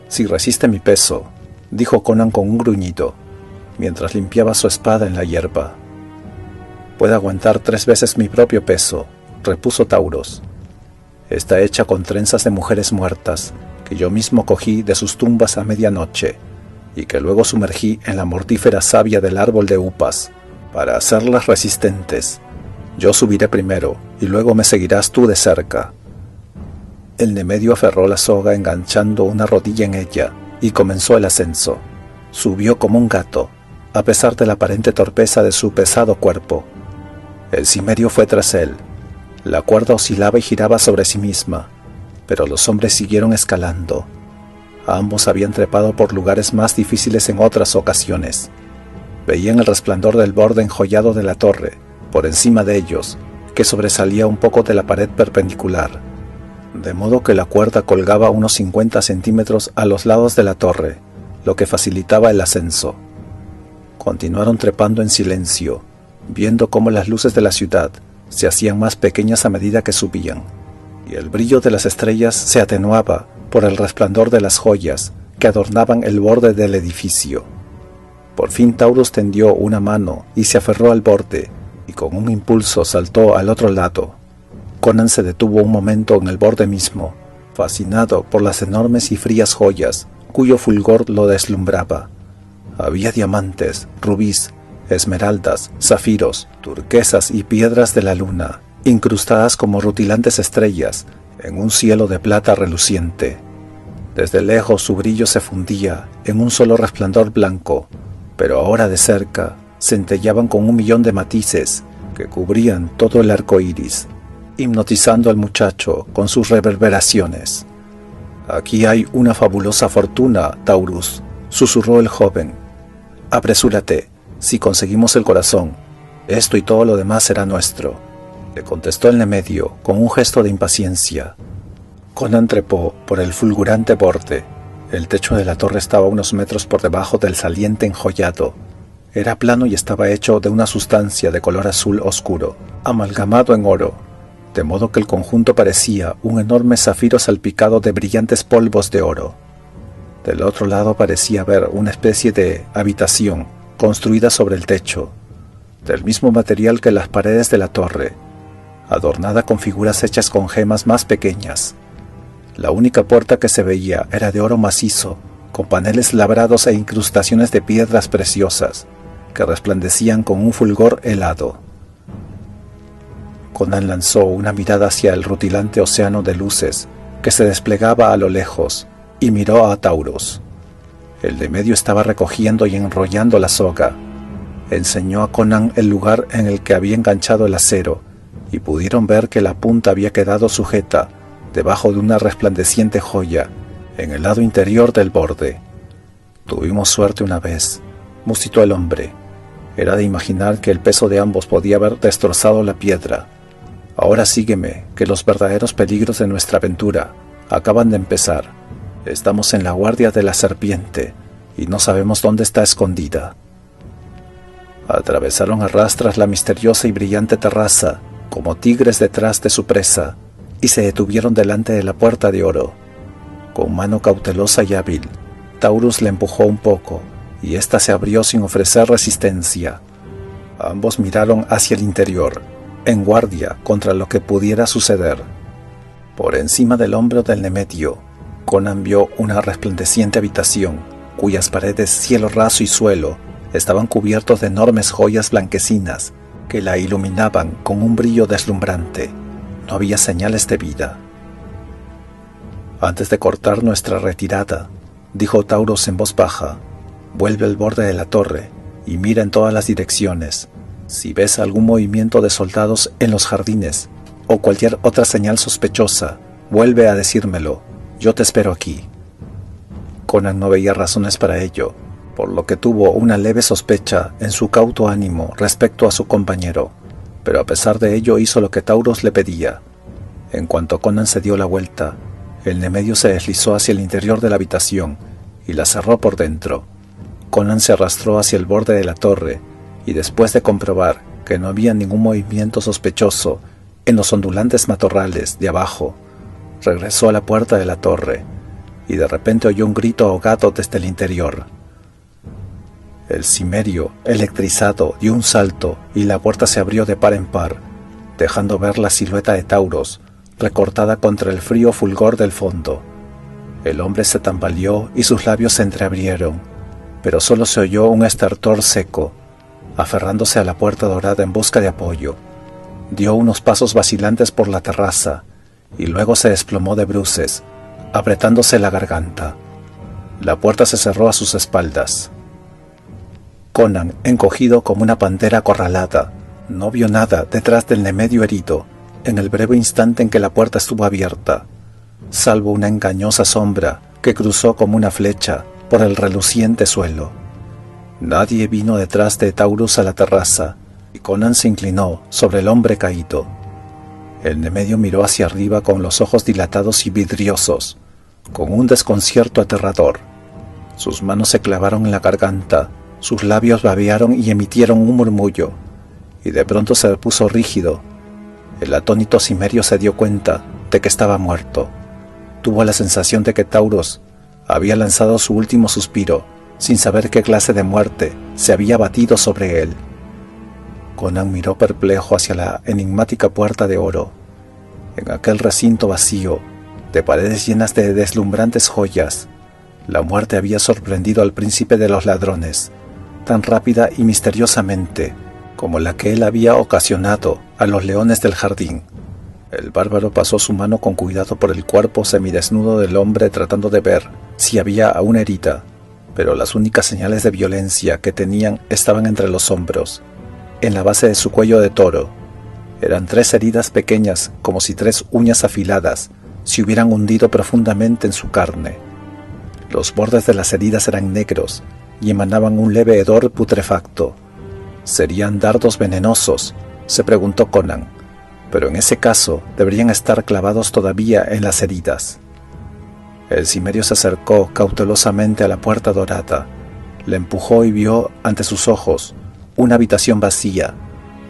«Si resiste mi peso», dijo Conan con un gruñido, mientras limpiaba su espada en la hierba. «Puede aguantar 3 veces mi propio peso», repuso Taurus. «Está hecha con trenzas de mujeres muertas, que yo mismo cogí de sus tumbas a medianoche, y que luego sumergí en la mortífera savia del árbol de upas, para hacerlas resistentes. Yo subiré primero, y luego me seguirás tú de cerca». El Nemedio aferró la soga enganchando una rodilla en ella, y comenzó el ascenso. Subió como un gato, a pesar de la aparente torpeza de su pesado cuerpo. El Cimmerio fue tras él. La cuerda oscilaba y giraba sobre sí misma, pero los hombres siguieron escalando. Ambos habían trepado por lugares más difíciles en otras ocasiones. Veían el resplandor del borde enjollado de la torre, por encima de ellos, que sobresalía un poco de la pared perpendicular. de modo que la cuerda colgaba unos 50 centímetros a los lados de la torre, lo que facilitaba el ascenso. Continuaron trepando en silencio, viendo cómo las luces de la ciudad se hacían más pequeñas a medida que subían, y el brillo de las estrellas se atenuaba por el resplandor de las joyas que adornaban el borde del edificio. Por fin Taurus tendió una mano y se aferró al borde, y con un impulso saltó al otro lado. Conan se detuvo un momento en el borde mismo, fascinado por las enormes y frías joyas cuyo fulgor lo deslumbraba. Había diamantes, rubíes, esmeraldas, zafiros, turquesas y piedras de la luna, incrustadas como rutilantes estrellas en un cielo de plata reluciente. Desde lejos su brillo se fundía en un solo resplandor blanco, pero ahora de cerca centellaban con 1.000.000 de matices que cubrían todo el arco iris, hipnotizando al muchacho con sus reverberaciones. «Aquí hay una fabulosa fortuna, Taurus», susurró el joven. «Apresúrate, si conseguimos el corazón, esto y todo lo demás será nuestro», le contestó el Nemedio con un gesto de impaciencia. Conan trepó por el fulgurante borde. El techo de la torre estaba a unos metros por debajo del saliente enjollado. Era plano y estaba hecho de una sustancia de color azul oscuro, amalgamado en oro, de modo que el conjunto parecía un enorme zafiro salpicado de brillantes polvos de oro. Del otro lado parecía haber una especie de habitación construida sobre el techo, del mismo material que las paredes de la torre, adornada con figuras hechas con gemas más pequeñas. La única puerta que se veía era de oro macizo, con paneles labrados e incrustaciones de piedras preciosas, que resplandecían con un fulgor helado. Conan lanzó una mirada hacia el rutilante océano de luces que se desplegaba a lo lejos y miró a Taurus. El de medio estaba recogiendo y enrollando la soga. Enseñó a Conan el lugar en el que había enganchado el acero y pudieron ver que la punta había quedado sujeta debajo de una resplandeciente joya en el lado interior del borde. «Tuvimos suerte una vez», musitó el hombre. Era de imaginar que el peso de ambos podía haber destrozado la piedra. «Ahora sígueme, que los verdaderos peligros de nuestra aventura acaban de empezar. Estamos en la guardia de la serpiente y no sabemos dónde está escondida». Atravesaron a rastras la misteriosa y brillante terraza, como tigres detrás de su presa, y se detuvieron delante de la puerta de oro. Con mano cautelosa y hábil, Taurus le empujó un poco, y ésta se abrió sin ofrecer resistencia. Ambos miraron hacia el interior, en guardia contra lo que pudiera suceder. Por encima del hombro del Nemedio, Conan vio una resplandeciente habitación, cuyas paredes, cielo raso y suelo estaban cubiertos de enormes joyas blanquecinas que la iluminaban con un brillo deslumbrante. No había señales de vida. «Antes de cortar nuestra retirada», dijo Taurus en voz baja, «vuelve al borde de la torre y mira en todas las direcciones. Si ves algún movimiento de soldados en los jardines o cualquier otra señal sospechosa, vuelve a decírmelo. Yo te espero aquí». Conan no veía razones para ello, por lo que tuvo una leve sospecha en su cauto ánimo respecto a su compañero, pero a pesar de ello hizo lo que Taurus le pedía. En cuanto Conan se dio la vuelta, el Nemedio se deslizó hacia el interior de la habitación y la cerró por dentro. Conan se arrastró hacia el borde de la torre y después de comprobar que no había ningún movimiento sospechoso en los ondulantes matorrales de abajo, regresó a la puerta de la torre y de repente oyó un grito ahogado desde el interior. El cimerio, electrizado, dio un salto y la puerta se abrió de par en par, dejando ver la silueta de Taurus, recortada contra el frío fulgor del fondo. El hombre se tambaleó y sus labios se entreabrieron, pero solo se oyó un estertor seco, aferrándose a la puerta dorada en busca de apoyo. Dio unos pasos vacilantes por la terraza y luego se desplomó de bruces, apretándose la garganta. La puerta se cerró a sus espaldas. Conan, encogido como una pantera acorralada, no vio nada detrás del Nemedio herido en el breve instante en que la puerta estuvo abierta, salvo una engañosa sombra que cruzó como una flecha por el reluciente suelo. Nadie vino detrás de Taurus a la terraza, y Conan se inclinó sobre el hombre caído. El de medio miró hacia arriba con los ojos dilatados y vidriosos, con un desconcierto aterrador. Sus manos se clavaron en la garganta, sus labios babearon y emitieron un murmullo, y de pronto se puso rígido. El atónito Cimerio se dio cuenta de que estaba muerto. Tuvo la sensación de que Tauros había lanzado su último suspiro, sin saber qué clase de muerte se había abatido sobre él. Conan miró perplejo hacia la enigmática puerta de oro. En aquel recinto vacío, de paredes llenas de deslumbrantes joyas, la muerte había sorprendido al príncipe de los ladrones, tan rápida y misteriosamente como la que él había ocasionado a los leones del jardín. El bárbaro pasó su mano con cuidado por el cuerpo semidesnudo del hombre tratando de ver si había aún herida, pero las únicas señales de violencia que tenían estaban entre los hombros, en la base de su cuello de toro. Eran 3 heridas pequeñas, como si 3 uñas afiladas se hubieran hundido profundamente en su carne. Los bordes de las heridas eran negros y emanaban un leve hedor putrefacto. ¿Serían dardos venenosos?, se preguntó Conan, pero en ese caso deberían estar clavados todavía en las heridas. El Cimerio se acercó cautelosamente a la puerta dorada, la empujó y vio ante sus ojos una habitación vacía,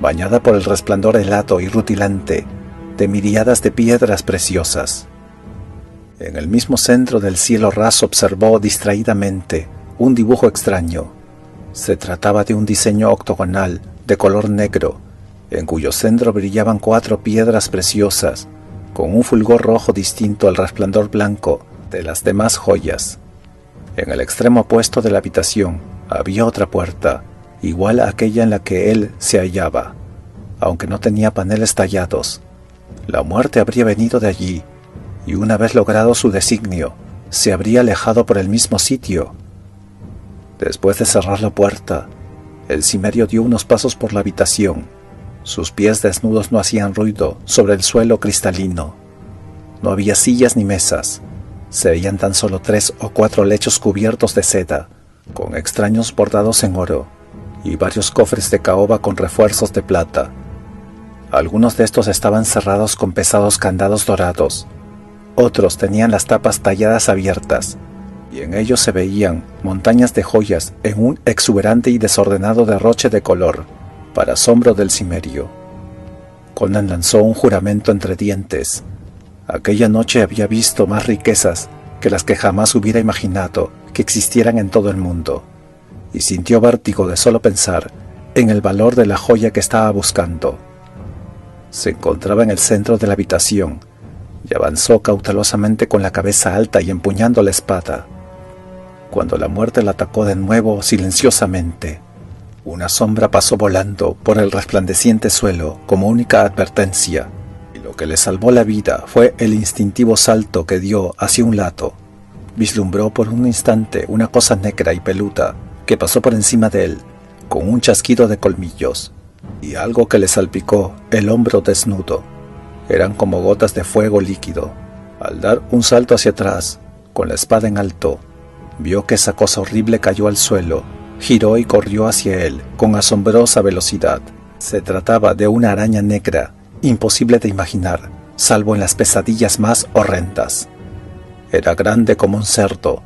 bañada por el resplandor helado y rutilante de miríadas de piedras preciosas. En el mismo centro del cielo raso observó distraídamente un dibujo extraño. Se trataba de un diseño octogonal de color negro, en cuyo centro brillaban 4 piedras preciosas, con un fulgor rojo distinto al resplandor blanco de las demás joyas. En el extremo opuesto de la habitación había otra puerta, igual a aquella en la que él se hallaba, aunque no tenía paneles tallados. La muerte habría venido de allí, y una vez logrado su designio, se habría alejado por el mismo sitio. Después de cerrar la puerta, el Cimerio dio unos pasos por la habitación. Sus pies desnudos no hacían ruido sobre el suelo cristalino. No había sillas ni mesas. Se veían tan solo 3 o 4 lechos cubiertos de seda, con extraños bordados en oro, y varios cofres de caoba con refuerzos de plata. Algunos de estos estaban cerrados con pesados candados dorados. Otros tenían las tapas talladas abiertas, y en ellos se veían montañas de joyas en un exuberante y desordenado derroche de color, para asombro del Cimerio. Conan lanzó un juramento entre dientes. Aquella noche había visto más riquezas que las que jamás hubiera imaginado que existieran en todo el mundo, y sintió vértigo de solo pensar en el valor de la joya que estaba buscando. Se encontraba en el centro de la habitación, y avanzó cautelosamente con la cabeza alta y empuñando la espada. Cuando la muerte la atacó de nuevo silenciosamente, una sombra pasó volando por el resplandeciente suelo como única advertencia, y lo que le salvó la vida fue el instintivo salto que dio hacia un lado. Vislumbró por un instante una cosa negra y peluda que pasó por encima de él, con un chasquido de colmillos, y algo que le salpicó el hombro desnudo. Eran como gotas de fuego líquido. Al dar un salto hacia atrás, con la espada en alto, vio que esa cosa horrible cayó al suelo, giró y corrió hacia él con asombrosa velocidad. Se trataba de una araña negra, imposible de imaginar, salvo en las pesadillas más horrendas. Era grande como un cerdo,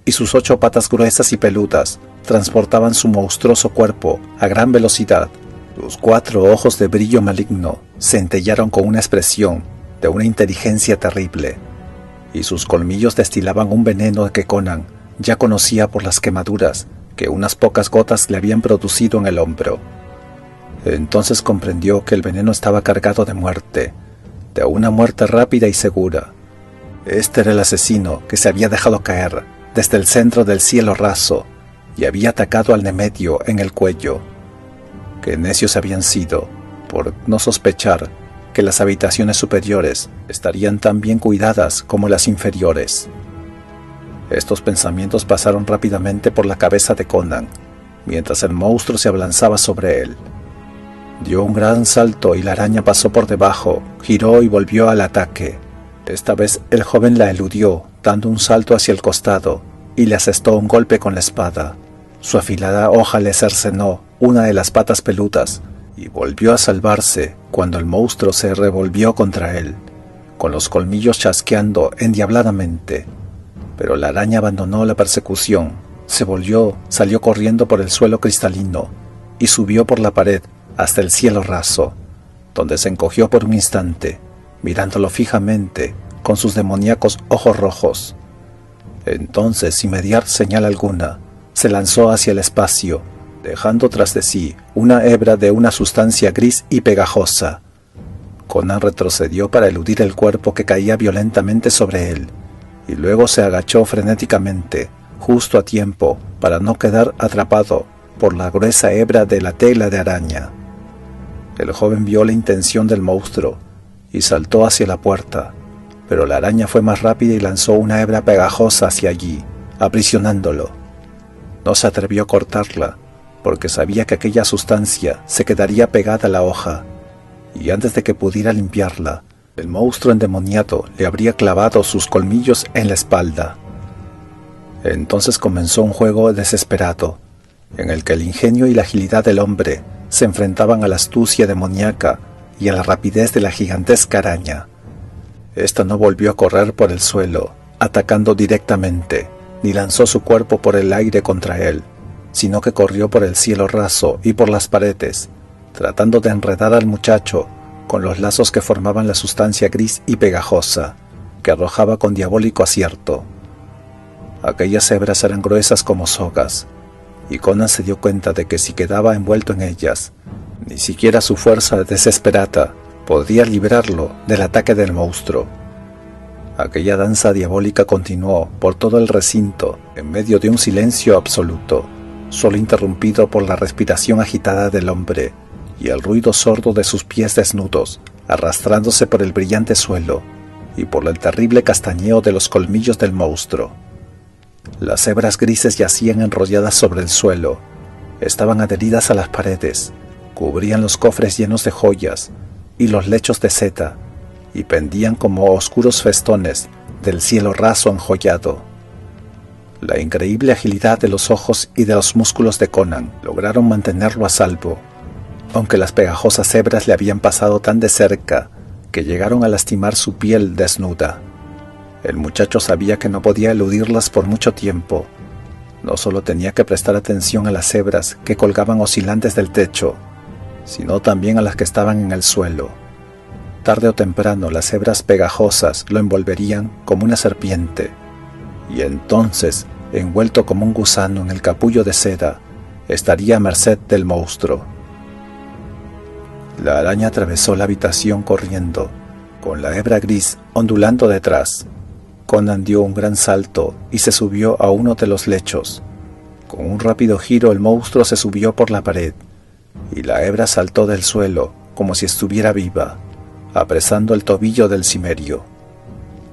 y sus 8 patas gruesas y peludas transportaban su monstruoso cuerpo a gran velocidad. Sus 4 ojos de brillo maligno centellaron con una expresión de una inteligencia terrible, y sus colmillos destilaban un veneno que Conan ya conocía por las quemaduras que unas pocas gotas le habían producido en el hombro. Entonces comprendió que el veneno estaba cargado de muerte, de una muerte rápida y segura. Este era el asesino que se había dejado caer desde el centro del cielo raso y había atacado al Nemedio en el cuello. Qué necios habían sido por no sospechar que las habitaciones superiores estarían tan bien cuidadas como las inferiores. Estos pensamientos pasaron rápidamente por la cabeza de Conan, mientras el monstruo se abalanzaba sobre él. Dio un gran salto y la araña pasó por debajo, giró y volvió al ataque. Esta vez el joven la eludió, dando un salto hacia el costado, y le asestó un golpe con la espada. Su afilada hoja le cercenó una de las patas peludas, y volvió a salvarse cuando el monstruo se revolvió contra él, con los colmillos chasqueando endiabladamente. Pero la araña abandonó la persecución, se volvió, salió corriendo por el suelo cristalino y subió por la pared hasta el cielo raso, donde se encogió por un instante, mirándolo fijamente con sus demoníacos ojos rojos. Entonces, sin mediar señal alguna, se lanzó hacia el espacio, dejando tras de sí una hebra de una sustancia gris y pegajosa. Conan retrocedió para eludir el cuerpo que caía violentamente sobre él, y luego se agachó frenéticamente, justo a tiempo para no quedar atrapado por la gruesa hebra de la tela de araña. El joven vio la intención del monstruo y saltó hacia la puerta, pero la araña fue más rápida y lanzó una hebra pegajosa hacia allí, aprisionándolo. No se atrevió a cortarla, porque sabía que aquella sustancia se quedaría pegada a la hoja, y antes de que pudiera limpiarla, el monstruo endemoniado le habría clavado sus colmillos en la espalda. Entonces comenzó un juego desesperado, en el que el ingenio y la agilidad del hombre se enfrentaban a la astucia demoníaca y a la rapidez de la gigantesca araña. Esta no volvió a correr por el suelo, atacando directamente, ni lanzó su cuerpo por el aire contra él, sino que corrió por el cielo raso y por las paredes, tratando de enredar al muchacho con los lazos que formaban la sustancia gris y pegajosa, que arrojaba con diabólico acierto. Aquellas hebras eran gruesas como sogas, y Conan se dio cuenta de que si quedaba envuelto en ellas, ni siquiera su fuerza desesperada podría librarlo del ataque del monstruo. Aquella danza diabólica continuó por todo el recinto en medio de un silencio absoluto, solo interrumpido por la respiración agitada del hombre y el ruido sordo de sus pies desnudos, arrastrándose por el brillante suelo, y por el terrible castañeo de los colmillos del monstruo. Las hebras grises yacían enrolladas sobre el suelo, estaban adheridas a las paredes, cubrían los cofres llenos de joyas y los lechos de seta, y pendían como oscuros festones del cielo raso enjollado. La increíble agilidad de los ojos y de los músculos de Conan lograron mantenerlo a salvo, aunque las pegajosas hebras le habían pasado tan de cerca que llegaron a lastimar su piel desnuda. El muchacho sabía que no podía eludirlas por mucho tiempo. No solo tenía que prestar atención a las hebras que colgaban oscilantes del techo, sino también a las que estaban en el suelo. Tarde o temprano las hebras pegajosas lo envolverían como una serpiente, y entonces, envuelto como un gusano en el capullo de seda, estaría a merced del monstruo. La araña atravesó la habitación corriendo, con la hebra gris ondulando detrás. Conan dio un gran salto y se subió a uno de los lechos. Con un rápido giro el monstruo se subió por la pared, y la hebra saltó del suelo como si estuviera viva, apresando el tobillo del cimerio.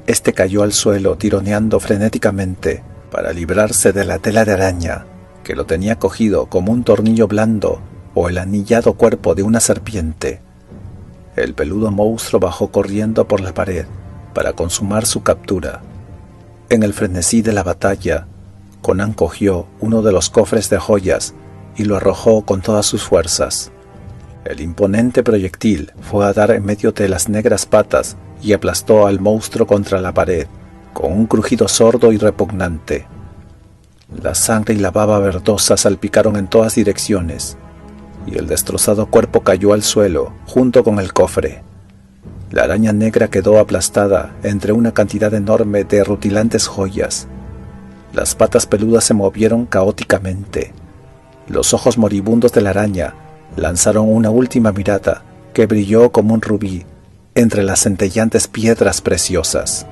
Este cayó al suelo tironeando frenéticamente para librarse de la tela de araña, que lo tenía cogido como un tornillo blando o el anillado cuerpo de una serpiente. El peludo monstruo bajó corriendo por la pared para consumar su captura. En el frenesí de la batalla, Conan cogió uno de los cofres de joyas y lo arrojó con todas sus fuerzas. El imponente proyectil fue a dar en medio de las negras patas y aplastó al monstruo contra la pared, con un crujido sordo y repugnante. La sangre y la baba verdosa salpicaron en todas direcciones, y el destrozado cuerpo cayó al suelo junto con el cofre. La araña negra quedó aplastada entre una cantidad enorme de rutilantes joyas. Las patas peludas se movieron caóticamente. Los ojos moribundos de la araña lanzaron una última mirada que brilló como un rubí entre las centelleantes piedras preciosas.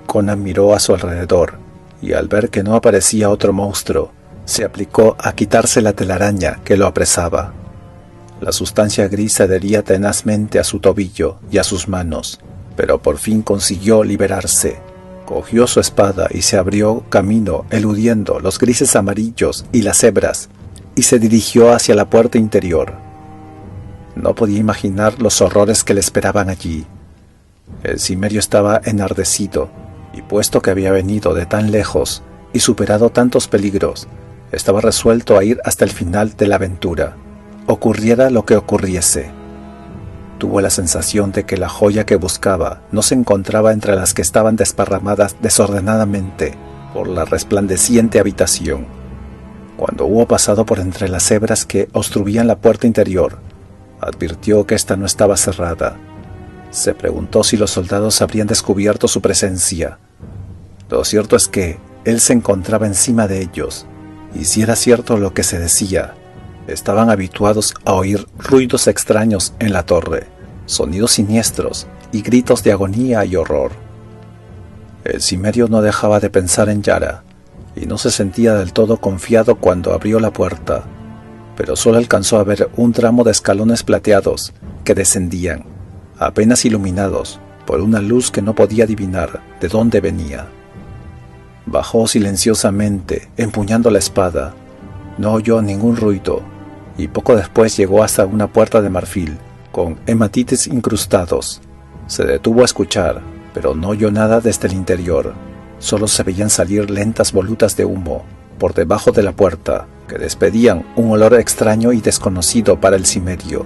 Conan miró a su alrededor, y al ver que no aparecía otro monstruo, se aplicó a quitarse la telaraña que lo apresaba. La sustancia gris se adhería tenazmente a su tobillo y a sus manos, pero por fin consiguió liberarse. Cogió su espada y se abrió camino eludiendo los grises amarillos y las hebras, y se dirigió hacia la puerta interior. No podía imaginar los horrores que le esperaban allí. El cimerio estaba enardecido, y puesto que había venido de tan lejos y superado tantos peligros, Estaba resuelto a ir hasta el final de la aventura, ocurriera lo que ocurriese. Tuvo la sensación de que la joya que buscaba no se encontraba entre las que estaban desparramadas desordenadamente por la resplandeciente habitación. Cuando hubo pasado por entre las hebras que obstruían la puerta interior, advirtió que ésta no estaba cerrada. Se preguntó si los soldados habrían descubierto su presencia. Lo cierto es que él se encontraba encima de ellos, y si era cierto lo que se decía, estaban habituados a oír ruidos extraños en la torre, sonidos siniestros y gritos de agonía y horror. El cimerio no dejaba de pensar en Yara, y no se sentía del todo confiado cuando abrió la puerta, pero solo alcanzó a ver un tramo de escalones plateados que descendían, apenas iluminados por una luz que no podía adivinar de dónde venía. Bajó silenciosamente, empuñando la espada. No oyó ningún ruido, y poco después llegó hasta una puerta de marfil, con hematites incrustados. Se detuvo a escuchar, pero no oyó nada desde el interior. Solo se veían salir lentas volutas de humo por debajo de la puerta, que despedían un olor extraño y desconocido para el cimerio.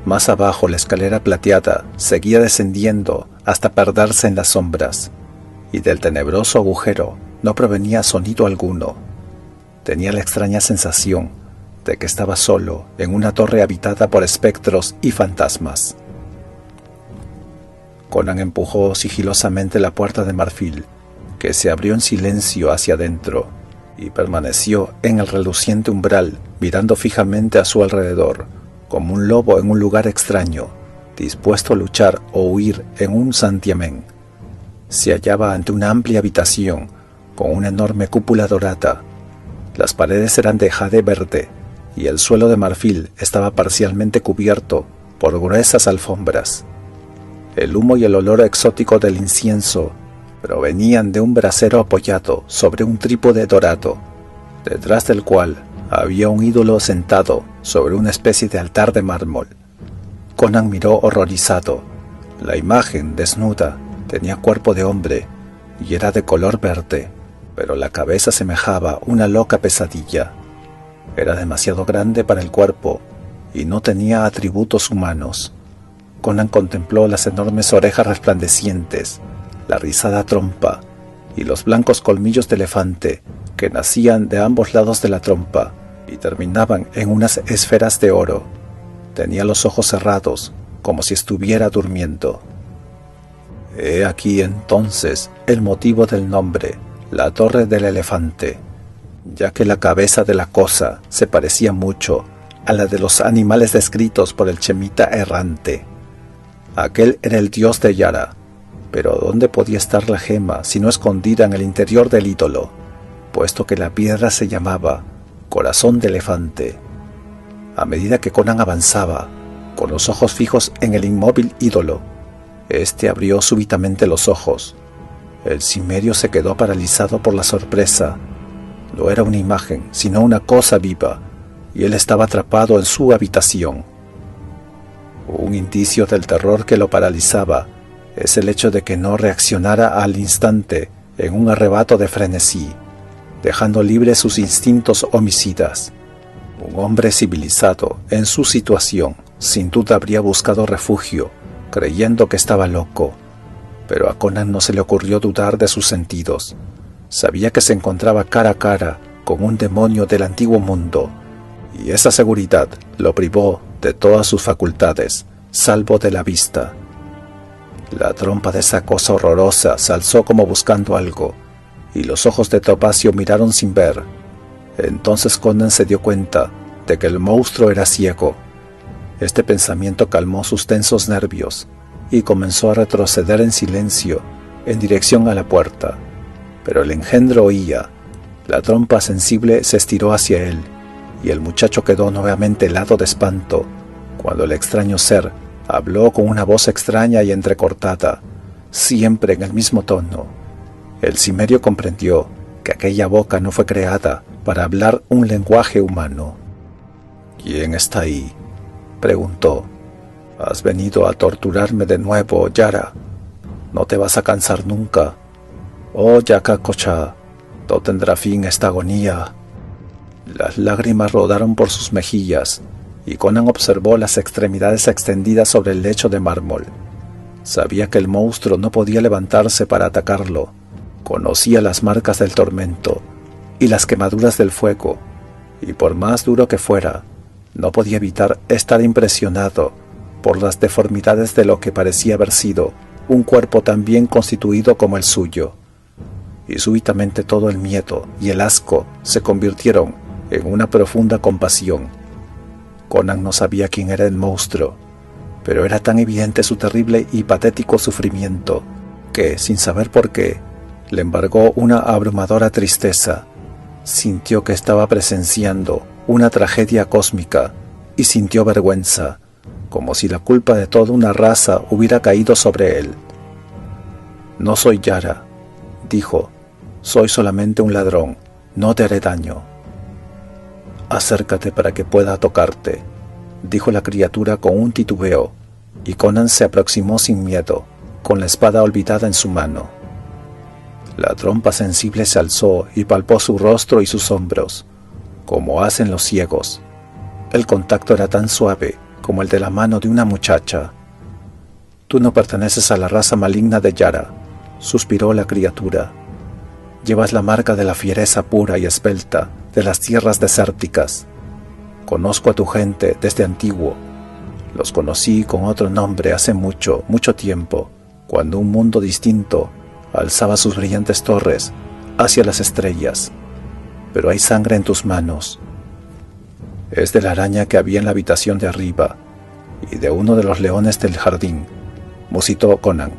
Más abajo la escalera plateada seguía descendiendo hasta perderse en las sombras, y del tenebroso agujero no provenía sonido alguno. Tenía la extraña sensación de que estaba solo en una torre habitada por espectros y fantasmas. Conan empujó sigilosamente la puerta de marfil, que se abrió en silencio hacia adentro, y permaneció en el reluciente umbral mirando fijamente a su alrededor, como un lobo en un lugar extraño, dispuesto a luchar o huir en un santiamén. Se hallaba ante una amplia habitación con una enorme cúpula dorada. Las paredes eran de jade verde y el suelo de marfil estaba parcialmente cubierto por gruesas alfombras. El humo y el olor exótico del incienso provenían de un brasero apoyado sobre un trípode dorado, detrás del cual había un ídolo sentado sobre una especie de altar de mármol. Conan miró horrorizado. La imagen, desnuda, tenía cuerpo de hombre y era de color verde, pero la cabeza semejaba una loca pesadilla. Era demasiado grande para el cuerpo y no tenía atributos humanos. Conan contempló las enormes orejas resplandecientes, la rizada trompa y los blancos colmillos de elefante que nacían de ambos lados de la trompa y terminaban en unas esferas de oro. Tenía los ojos cerrados, como si estuviera durmiendo. He aquí entonces el motivo del nombre, la Torre del Elefante, ya que la cabeza de la cosa se parecía mucho a la de los animales descritos por el chemita errante. Aquel era el dios de Yara, pero ¿dónde podía estar la gema si no escondida en el interior del ídolo, puesto que la piedra se llamaba Corazón de Elefante? A medida que Conan avanzaba, con los ojos fijos en el inmóvil ídolo, este abrió súbitamente los ojos. El cimerio se quedó paralizado por la sorpresa. No era una imagen, sino una cosa viva, y él estaba atrapado en su habitación. Un indicio del terror que lo paralizaba es el hecho de que no reaccionara al instante en un arrebato de frenesí, dejando libres sus instintos homicidas. Un hombre civilizado, en su situación, sin duda habría buscado refugio, creyendo que estaba loco, pero a Conan no se le ocurrió dudar de sus sentidos. Sabía que se encontraba cara a cara con un demonio del antiguo mundo, y esa seguridad lo privó de todas sus facultades, salvo de la vista. La trompa de esa cosa horrorosa se alzó como buscando algo, y los ojos de Topacio miraron sin ver. Entonces Conan se dio cuenta de que el monstruo era ciego. Este pensamiento calmó sus tensos nervios y comenzó a retroceder en silencio en dirección a la puerta. Pero el engendro oía. La trompa sensible se estiró hacia él y el muchacho quedó nuevamente helado de espanto cuando el extraño ser habló con una voz extraña y entrecortada, siempre en el mismo tono. El cimerio comprendió que aquella boca no fue creada para hablar un lenguaje humano. «¿Quién está ahí?», preguntó. «¿Has venido a torturarme de nuevo, Yara? No te vas a cansar nunca. Oh, Yaka-Kocha, no tendrá fin esta agonía». Las lágrimas rodaron por sus mejillas, y Conan observó las extremidades extendidas sobre el lecho de mármol. Sabía que el monstruo no podía levantarse para atacarlo. Conocía las marcas del tormento y las quemaduras del fuego, y por más duro que fuera, no podía evitar estar impresionado por las deformidades de lo que parecía haber sido un cuerpo tan bien constituido como el suyo. Y súbitamente todo el miedo y el asco se convirtieron en una profunda compasión. Conan no sabía quién era el monstruo, pero era tan evidente su terrible y patético sufrimiento que, sin saber por qué, le embargó una abrumadora tristeza. Sintió que estaba presenciando una tragedia cósmica y sintió vergüenza, como si la culpa de toda una raza hubiera caído sobre él. «No soy Yara», dijo. «Soy solamente un ladrón. No te haré daño». «Acércate para que pueda tocarte», dijo la criatura con un titubeo, y Conan se aproximó sin miedo, con la espada olvidada en su mano. La trompa sensible se alzó y palpó su rostro y sus hombros, como hacen los ciegos. El contacto era tan suave como el de la mano de una muchacha. «Tú no perteneces a la raza maligna de Yara», suspiró la criatura. «Llevas la marca de la fiereza pura y esbelta de las tierras desérticas. Conozco a tu gente desde antiguo. Los conocí con otro nombre hace mucho, mucho tiempo, cuando un mundo distinto alzaba sus brillantes torres hacia las estrellas. Pero hay sangre en tus manos. Es de la araña que había en la habitación de arriba y de uno de los leones del jardín», musitó Conan.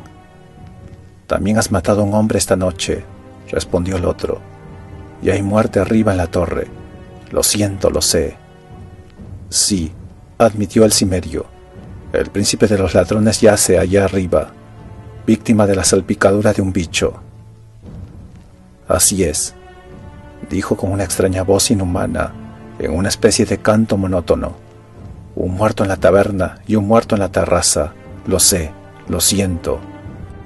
«También has matado a un hombre esta noche», respondió el otro. «Y hay muerte arriba en la torre. Lo siento, lo sé». «Sí», admitió el cimerio. «El príncipe de los ladrones yace allá arriba, víctima de la salpicadura de un bicho». «Así es», dijo con una extraña voz inhumana, en una especie de canto monótono. «Un muerto en la taberna y un muerto en la terraza. Lo sé, lo siento.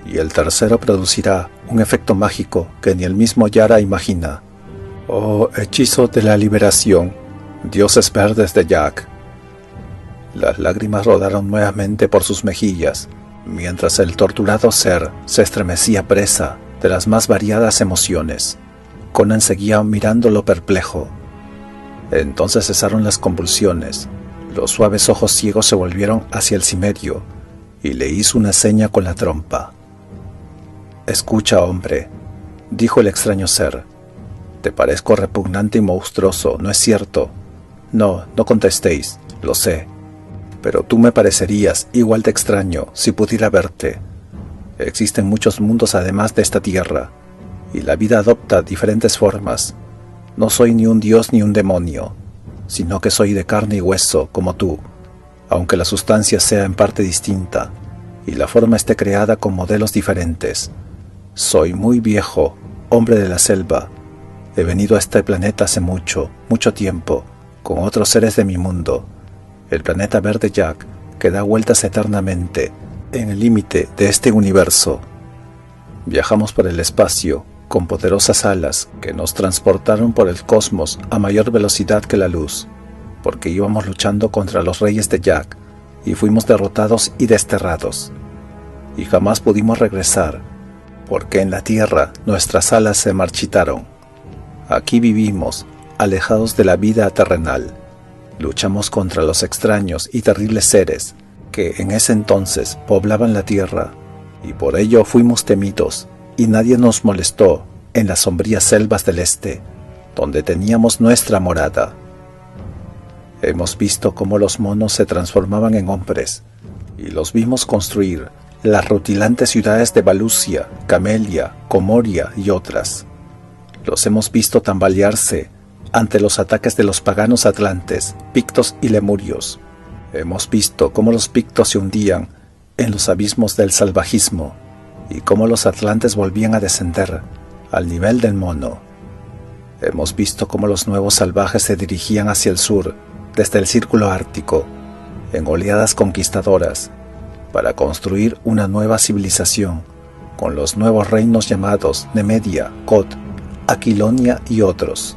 Y el tercero producirá un efecto mágico que ni el mismo Yara imagina. Oh, hechizo de la liberación, dioses verdes de Jack». Las lágrimas rodaron nuevamente por sus mejillas, mientras el torturado ser se estremecía presa de las más variadas emociones. Conan seguía mirándolo perplejo. Entonces cesaron las convulsiones. Los suaves ojos ciegos se volvieron hacia el cimerio y le hizo una seña con la trompa. «Escucha, hombre», dijo el extraño ser. «Te parezco repugnante y monstruoso, ¿no es cierto?» «No, no contestéis, lo sé. Pero tú me parecerías igual de extraño si pudiera verte. Existen muchos mundos además de esta tierra, y la vida adopta diferentes formas. No soy ni un dios ni un demonio, sino que soy de carne y hueso como tú, aunque la sustancia sea en parte distinta, y la forma esté creada con modelos diferentes. Soy muy viejo, hombre de la selva. He venido a este planeta hace mucho, mucho tiempo, con otros seres de mi mundo. El planeta verde Jack, que da vueltas eternamente en el límite de este universo. Viajamos por el espacio con poderosas alas que nos transportaron por el cosmos a mayor velocidad que la luz, porque íbamos luchando contra los reyes de Jack y fuimos derrotados y desterrados. Y jamás pudimos regresar, porque en la Tierra nuestras alas se marchitaron. Aquí vivimos, alejados de la vida terrenal. Luchamos contra los extraños y terribles seres que en ese entonces poblaban la Tierra, y por ello fuimos temidos, y nadie nos molestó en las sombrías selvas del este, donde teníamos nuestra morada. Hemos visto cómo los monos se transformaban en hombres, y los vimos construir las rutilantes ciudades de Valusia, Camelia, Comoria y otras. Los hemos visto tambalearse ante los ataques de los paganos atlantes, pictos y lemurios. Hemos visto cómo los pictos se hundían en los abismos del salvajismo y cómo los atlantes volvían a descender al nivel del mono. Hemos visto cómo los nuevos salvajes se dirigían hacia el sur desde el círculo ártico en oleadas conquistadoras para construir una nueva civilización con los nuevos reinos llamados Nemedia, Kod, Aquilonia y otros.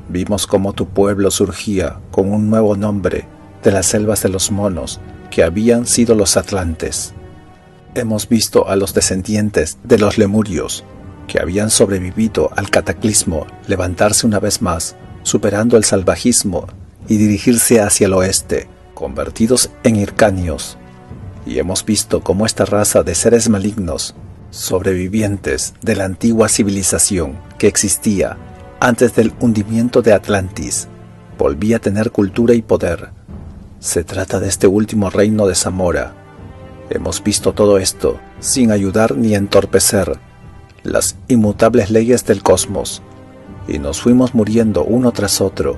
Vimos cómo tu pueblo surgía con un nuevo nombre de las selvas de los monos que habían sido los atlantes. Hemos visto a los descendientes de los lemurios que habían sobrevivido al cataclismo levantarse una vez más, superando el salvajismo y dirigirse hacia el oeste, convertidos en hircanios. Y hemos visto cómo esta raza de seres malignos, sobrevivientes de la antigua civilización que existía antes del hundimiento de Atlantis, volvía a tener cultura y poder. Se trata de este último reino de Zamora. Hemos visto todo esto sin ayudar ni entorpecer las inmutables leyes del cosmos, y nos fuimos muriendo uno tras otro,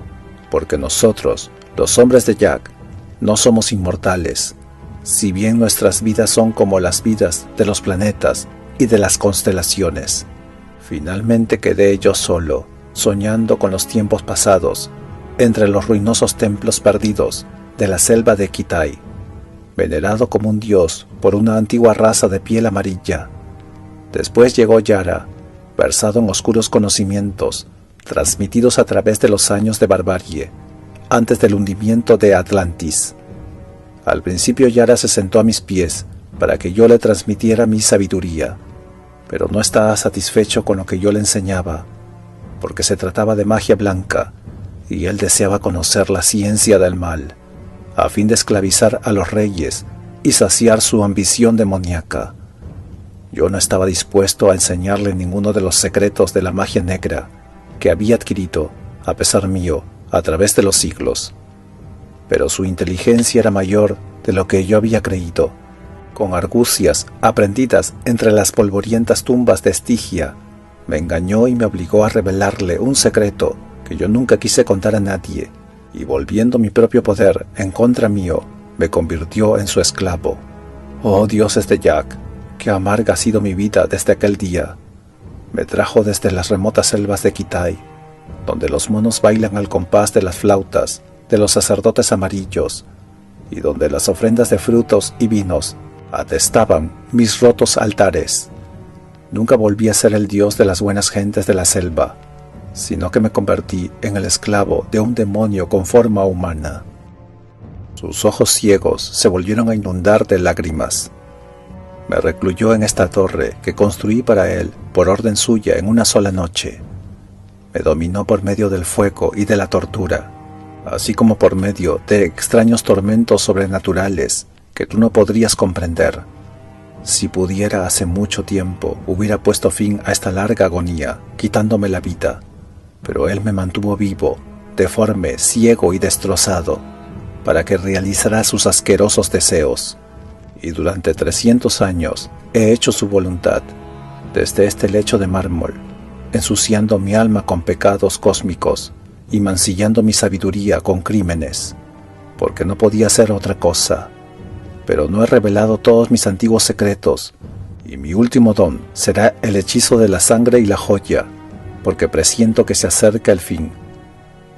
porque nosotros, los hombres de Jack, no somos inmortales, si bien nuestras vidas son como las vidas de los planetas y de las constelaciones. Finalmente quedé yo solo, soñando con los tiempos pasados, entre los ruinosos templos perdidos de la selva de Kitai, venerado como un dios por una antigua raza de piel amarilla. Después llegó Yara, versado en oscuros conocimientos, transmitidos a través de los años de barbarie, antes del hundimiento de Atlantis. Al principio Yara se sentó a mis pies para que yo le transmitiera mi sabiduría, pero no estaba satisfecho con lo que yo le enseñaba, porque se trataba de magia blanca, y él deseaba conocer la ciencia del mal, a fin de esclavizar a los reyes y saciar su ambición demoníaca. Yo no estaba dispuesto a enseñarle ninguno de los secretos de la magia negra que había adquirido, a pesar mío, a través de los siglos. Pero su inteligencia era mayor de lo que yo había creído. Con argucias aprendidas entre las polvorientas tumbas de Estigia, me engañó y me obligó a revelarle un secreto que yo nunca quise contar a nadie, y volviendo mi propio poder en contra mío, me convirtió en su esclavo. Oh dioses de Jack, qué amarga ha sido mi vida desde aquel día. Me trajo desde las remotas selvas de Kitai, donde los monos bailan al compás de las flautas de los sacerdotes amarillos, y donde las ofrendas de frutos y vinos atestaban mis rotos altares. Nunca volví a ser el dios de las buenas gentes de la selva, sino que me convertí en el esclavo de un demonio con forma humana. Sus ojos ciegos se volvieron a inundar de lágrimas. Me recluyó en esta torre que construí para él por orden suya en una sola noche. Me dominó por medio del fuego y de la tortura, así como por medio de extraños tormentos sobrenaturales que tú no podrías comprender. Si pudiera, hace mucho tiempo hubiera puesto fin a esta larga agonía, quitándome la vida, pero él me mantuvo vivo, deforme, ciego y destrozado, para que realizara sus asquerosos deseos. Y durante 300 años he hecho su voluntad, desde este lecho de mármol, ensuciando mi alma con pecados cósmicos y mancillando mi sabiduría con crímenes, porque no podía hacer otra cosa. Pero no he revelado todos mis antiguos secretos, y mi último don será el hechizo de la sangre y la joya, porque presiento que se acerca el fin.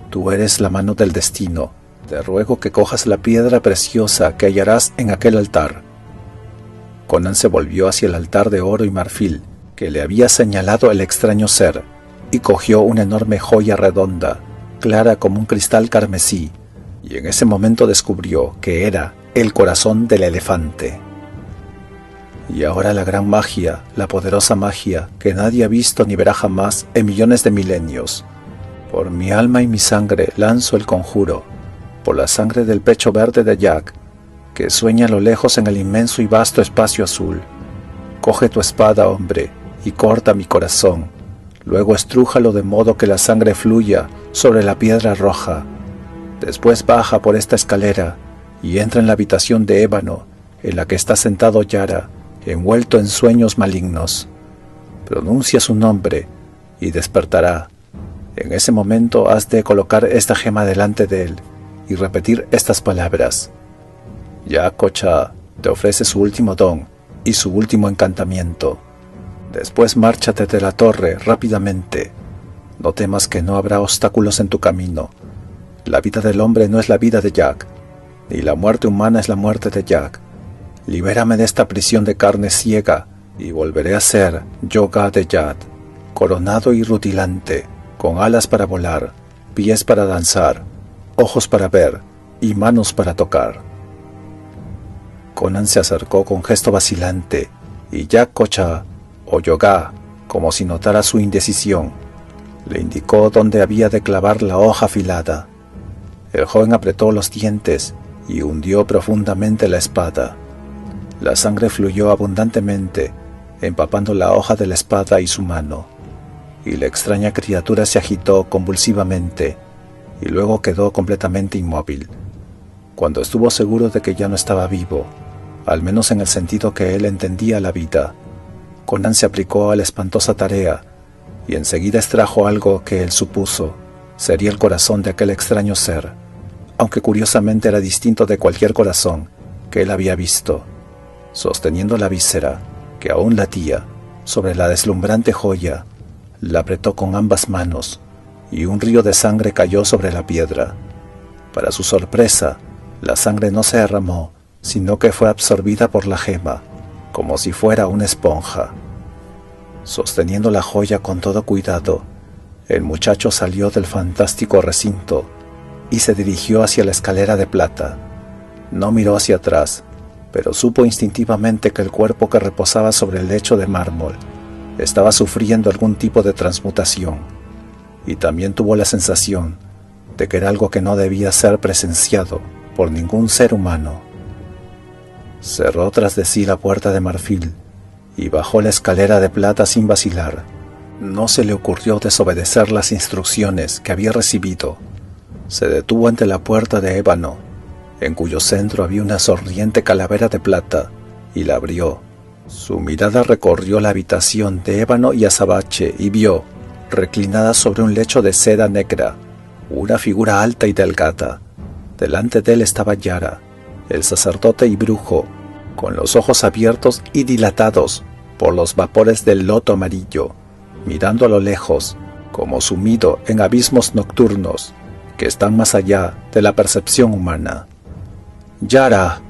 Tú eres la mano del destino, te ruego que cojas la piedra preciosa que hallarás en aquel altar. Conan se volvió hacia el altar de oro y marfil que le había señalado el extraño ser, y cogió una enorme joya redonda, clara como un cristal carmesí, y en ese momento descubrió que era el corazón del elefante. Y ahora la gran magia, la poderosa magia que nadie ha visto ni verá jamás en millones de milenios. Por mi alma y mi sangre lanzo el conjuro, por la sangre del pecho verde de Jack, que sueña a lo lejos en el inmenso y vasto espacio azul. Coge tu espada, hombre, y corta mi corazón. Luego estrújalo de modo que la sangre fluya sobre la piedra roja. Después baja por esta escalera y entra en la habitación de ébano en la que está sentado Yara, envuelto en sueños malignos. Pronuncia su nombre y despertará. En ese momento has de colocar esta gema delante de él y repetir estas palabras. Yakocha te ofrece su último don y su último encantamiento. Después márchate de la torre rápidamente. No temas que no habrá obstáculos en tu camino. La vida del hombre no es la vida de Jack, ni la muerte humana es la muerte de Jack. Libérame de esta prisión de carne ciega y volveré a ser Yoga de Yad, coronado y rutilante, con alas para volar, pies para danzar, ojos para ver y manos para tocar. Conan se acercó con gesto vacilante y Yakocha o Yoga, como si notara su indecisión, le indicó dónde había de clavar la hoja afilada. El joven apretó los dientes y hundió profundamente la espada. La sangre fluyó abundantemente, empapando la hoja de la espada y su mano, y la extraña criatura se agitó convulsivamente y luego quedó completamente inmóvil. Cuando estuvo seguro de que ya no estaba vivo, al menos en el sentido que él entendía la vida, Conan se aplicó a la espantosa tarea y enseguida extrajo algo que él supuso sería el corazón de aquel extraño ser, aunque curiosamente era distinto de cualquier corazón que él había visto. Sosteniendo la víscera, que aún latía, sobre la deslumbrante joya, la apretó con ambas manos y un río de sangre cayó sobre la piedra. Para su sorpresa, la sangre no se derramó, sino que fue absorbida por la gema, como si fuera una esponja. Sosteniendo la joya con todo cuidado, el muchacho salió del fantástico recinto y se dirigió hacia la escalera de plata. No miró hacia atrás, pero supo instintivamente que el cuerpo que reposaba sobre el lecho de mármol estaba sufriendo algún tipo de transmutación, y también tuvo la sensación de que era algo que no debía ser presenciado por ningún ser humano. Cerró tras de sí la puerta de marfil y bajó la escalera de plata sin vacilar. No se le ocurrió desobedecer las instrucciones que había recibido. Se detuvo ante la puerta de ébano, en cuyo centro había una sonriente calavera de plata, y la abrió. Su mirada recorrió la habitación de ébano y azabache y vio, reclinada sobre un lecho de seda negra, una figura alta y delgada. Delante de él estaba Yara, el sacerdote y brujo, con los ojos abiertos y dilatados por los vapores del loto amarillo, mirando a lo lejos, como sumido en abismos nocturnos que están más allá de la percepción humana. «Yara»,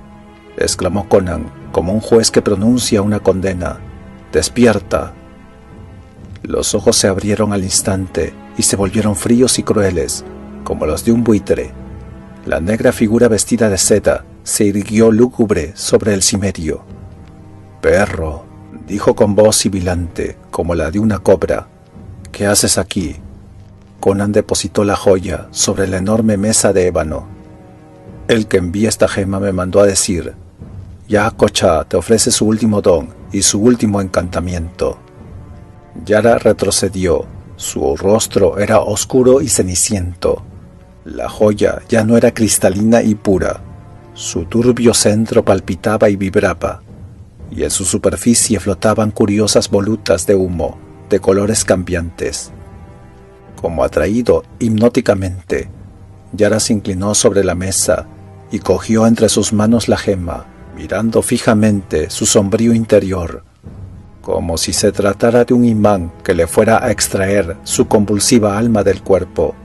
exclamó Conan, como un juez que pronuncia una condena, «despierta». Los ojos se abrieron al instante y se volvieron fríos y crueles, como los de un buitre. La negra figura vestida de seda se irguió lúgubre sobre el cimerio. «Perro», dijo con voz sibilante, como la de una cobra, «¿qué haces aquí?» Conan depositó la joya sobre la enorme mesa de ébano. «El que envía esta gema me mandó a decir, Yakocha te ofrece su último don y su último encantamiento». Yara retrocedió. Su rostro era oscuro y ceniciento. La joya ya no era cristalina y pura. Su turbio centro palpitaba y vibraba, y en su superficie flotaban curiosas volutas de humo de colores cambiantes. Como atraído hipnóticamente, Yara se inclinó sobre la mesa y cogió entre sus manos la gema, mirando fijamente su sombrío interior, como si se tratara de un imán que le fuera a extraer su convulsiva alma del cuerpo.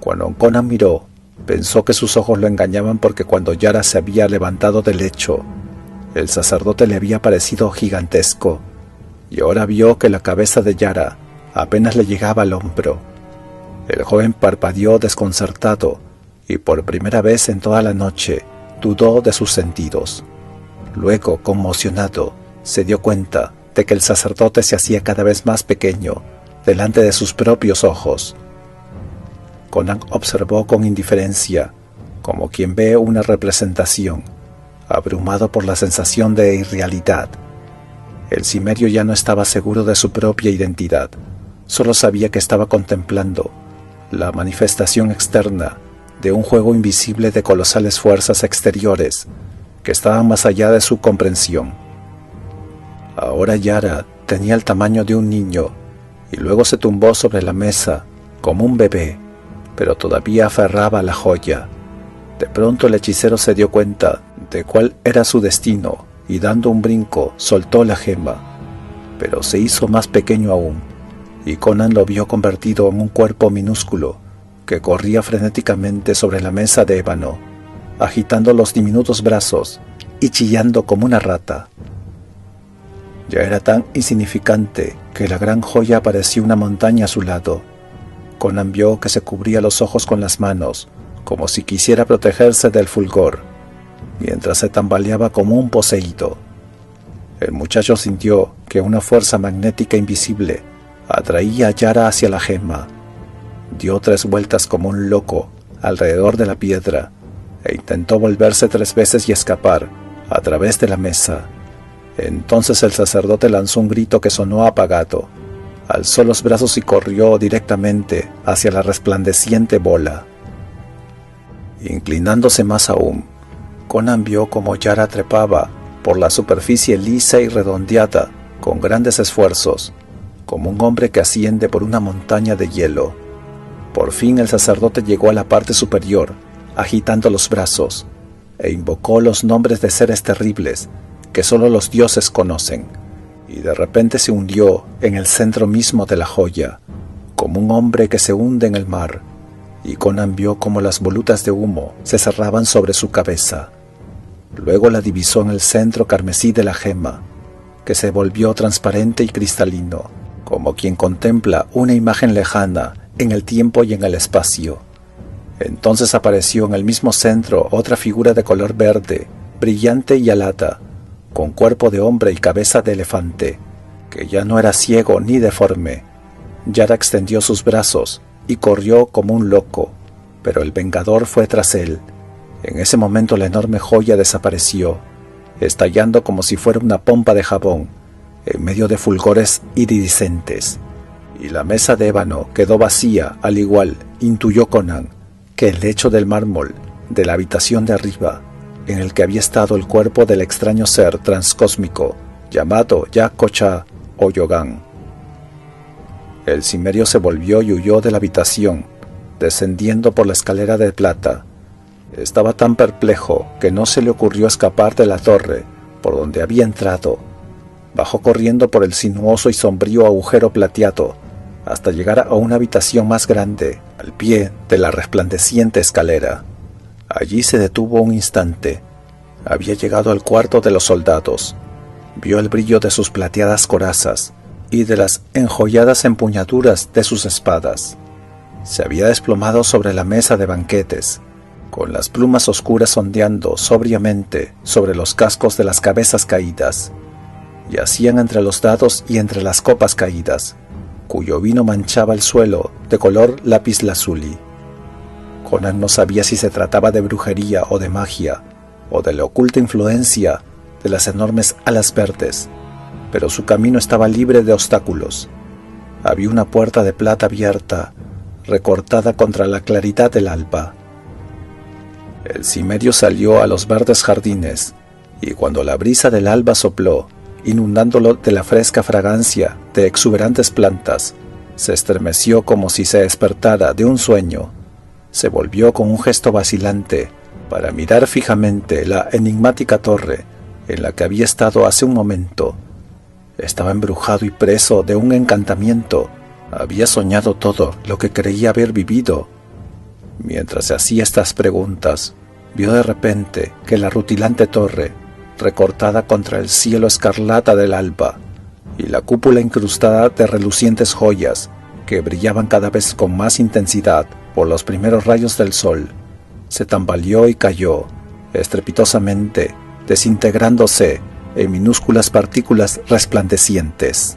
Cuando Conan miró, pensó que sus ojos lo engañaban porque cuando Yara se había levantado del lecho, el sacerdote le había parecido gigantesco, y ahora vio que la cabeza de Yara apenas le llegaba al hombro. El joven parpadeó desconcertado y por primera vez en toda la noche dudó de sus sentidos. Luego, conmocionado, se dio cuenta de que el sacerdote se hacía cada vez más pequeño delante de sus propios ojos. Conan observó con indiferencia, como quien ve una representación, abrumado por la sensación de irrealidad. El cimerio ya no estaba seguro de su propia identidad, solo sabía que estaba contemplando la manifestación externa de un juego invisible de colosales fuerzas exteriores que estaban más allá de su comprensión. Ahora Yara tenía el tamaño de un niño y luego se tumbó sobre la mesa como un bebé, pero todavía aferraba a la joya. De pronto el hechicero se dio cuenta de cuál era su destino y dando un brinco soltó la gema, pero se hizo más pequeño aún, y Conan lo vio convertido en un cuerpo minúsculo que corría frenéticamente sobre la mesa de ébano, agitando los diminutos brazos y chillando como una rata. Ya era tan insignificante que la gran joya parecía una montaña a su lado. Conan vio que se cubría los ojos con las manos, como si quisiera protegerse del fulgor, mientras se tambaleaba como un poseído. El muchacho sintió que una fuerza magnética invisible atraía a Yara hacia la gema. Dio 3 vueltas como un loco alrededor de la piedra e intentó volverse 3 veces y escapar a través de la mesa. Entonces el sacerdote lanzó un grito que sonó apagado, alzó los brazos y corrió directamente hacia la resplandeciente bola. Inclinándose más aún, Conan vio como Yara trepaba por la superficie lisa y redondeada con grandes esfuerzos, como un hombre que asciende por una montaña de hielo. Por fin el sacerdote llegó a la parte superior, agitando los brazos, e invocó los nombres de seres terribles que solo los dioses conocen, y de repente se hundió en el centro mismo de la joya, como un hombre que se hunde en el mar, y Conan vio como las volutas de humo se cerraban sobre su cabeza. Luego la divisó en el centro carmesí de la gema, que se volvió transparente y cristalino, como quien contempla una imagen lejana en el tiempo y en el espacio. Entonces apareció en el mismo centro otra figura de color verde, brillante y alada, con cuerpo de hombre y cabeza de elefante, que ya no era ciego ni deforme. Yara extendió sus brazos y corrió como un loco, pero el vengador fue tras él. En ese momento la enorme joya desapareció, estallando como si fuera una pompa de jabón, en medio de fulgores iridiscentes, y la mesa de ébano quedó vacía, al igual, intuyó Conan, que el lecho del mármol de la habitación de arriba, en el que había estado el cuerpo del extraño ser transcósmico llamado Yak-Kocha o Yogan. El cimerio se volvió y huyó de la habitación, descendiendo por la escalera de plata. Estaba tan perplejo que no se le ocurrió escapar de la torre por donde había entrado. Bajó corriendo por el sinuoso y sombrío agujero plateado hasta llegar a una habitación más grande, al pie de la resplandeciente escalera. Allí se detuvo un instante. Había llegado al cuarto de los soldados. Vio el brillo de sus plateadas corazas y de las enjolladas empuñaduras de sus espadas. Se había desplomado sobre la mesa de banquetes, con las plumas oscuras ondeando sobriamente sobre los cascos de las cabezas caídas. Yacían entre los dados y entre las copas caídas, cuyo vino manchaba el suelo de color lapislázuli. Conan no sabía si se trataba de brujería o de magia, o de la oculta influencia de las enormes alas verdes, pero su camino estaba libre de obstáculos. Había una puerta de plata abierta, recortada contra la claridad del alba. El cimerio salió a los verdes jardines, y cuando la brisa del alba sopló, inundándolo de la fresca fragancia de exuberantes plantas, se estremeció como si se despertara de un sueño. Se volvió con un gesto vacilante para mirar fijamente la enigmática torre en la que había estado hace un momento. Estaba embrujado y preso de un encantamiento. Había soñado todo lo que creía haber vivido. Mientras se hacía estas preguntas, vio de repente que la rutilante torre, recortada contra el cielo escarlata del alba, y la cúpula incrustada de relucientes joyas que brillaban cada vez con más intensidad por los primeros rayos del sol, se tambaleó y cayó estrepitosamente, desintegrándose en minúsculas partículas resplandecientes.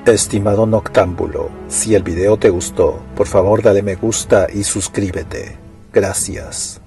Estimado noctámbulo, si el video te gustó, por favor dale me gusta y suscríbete. Gracias.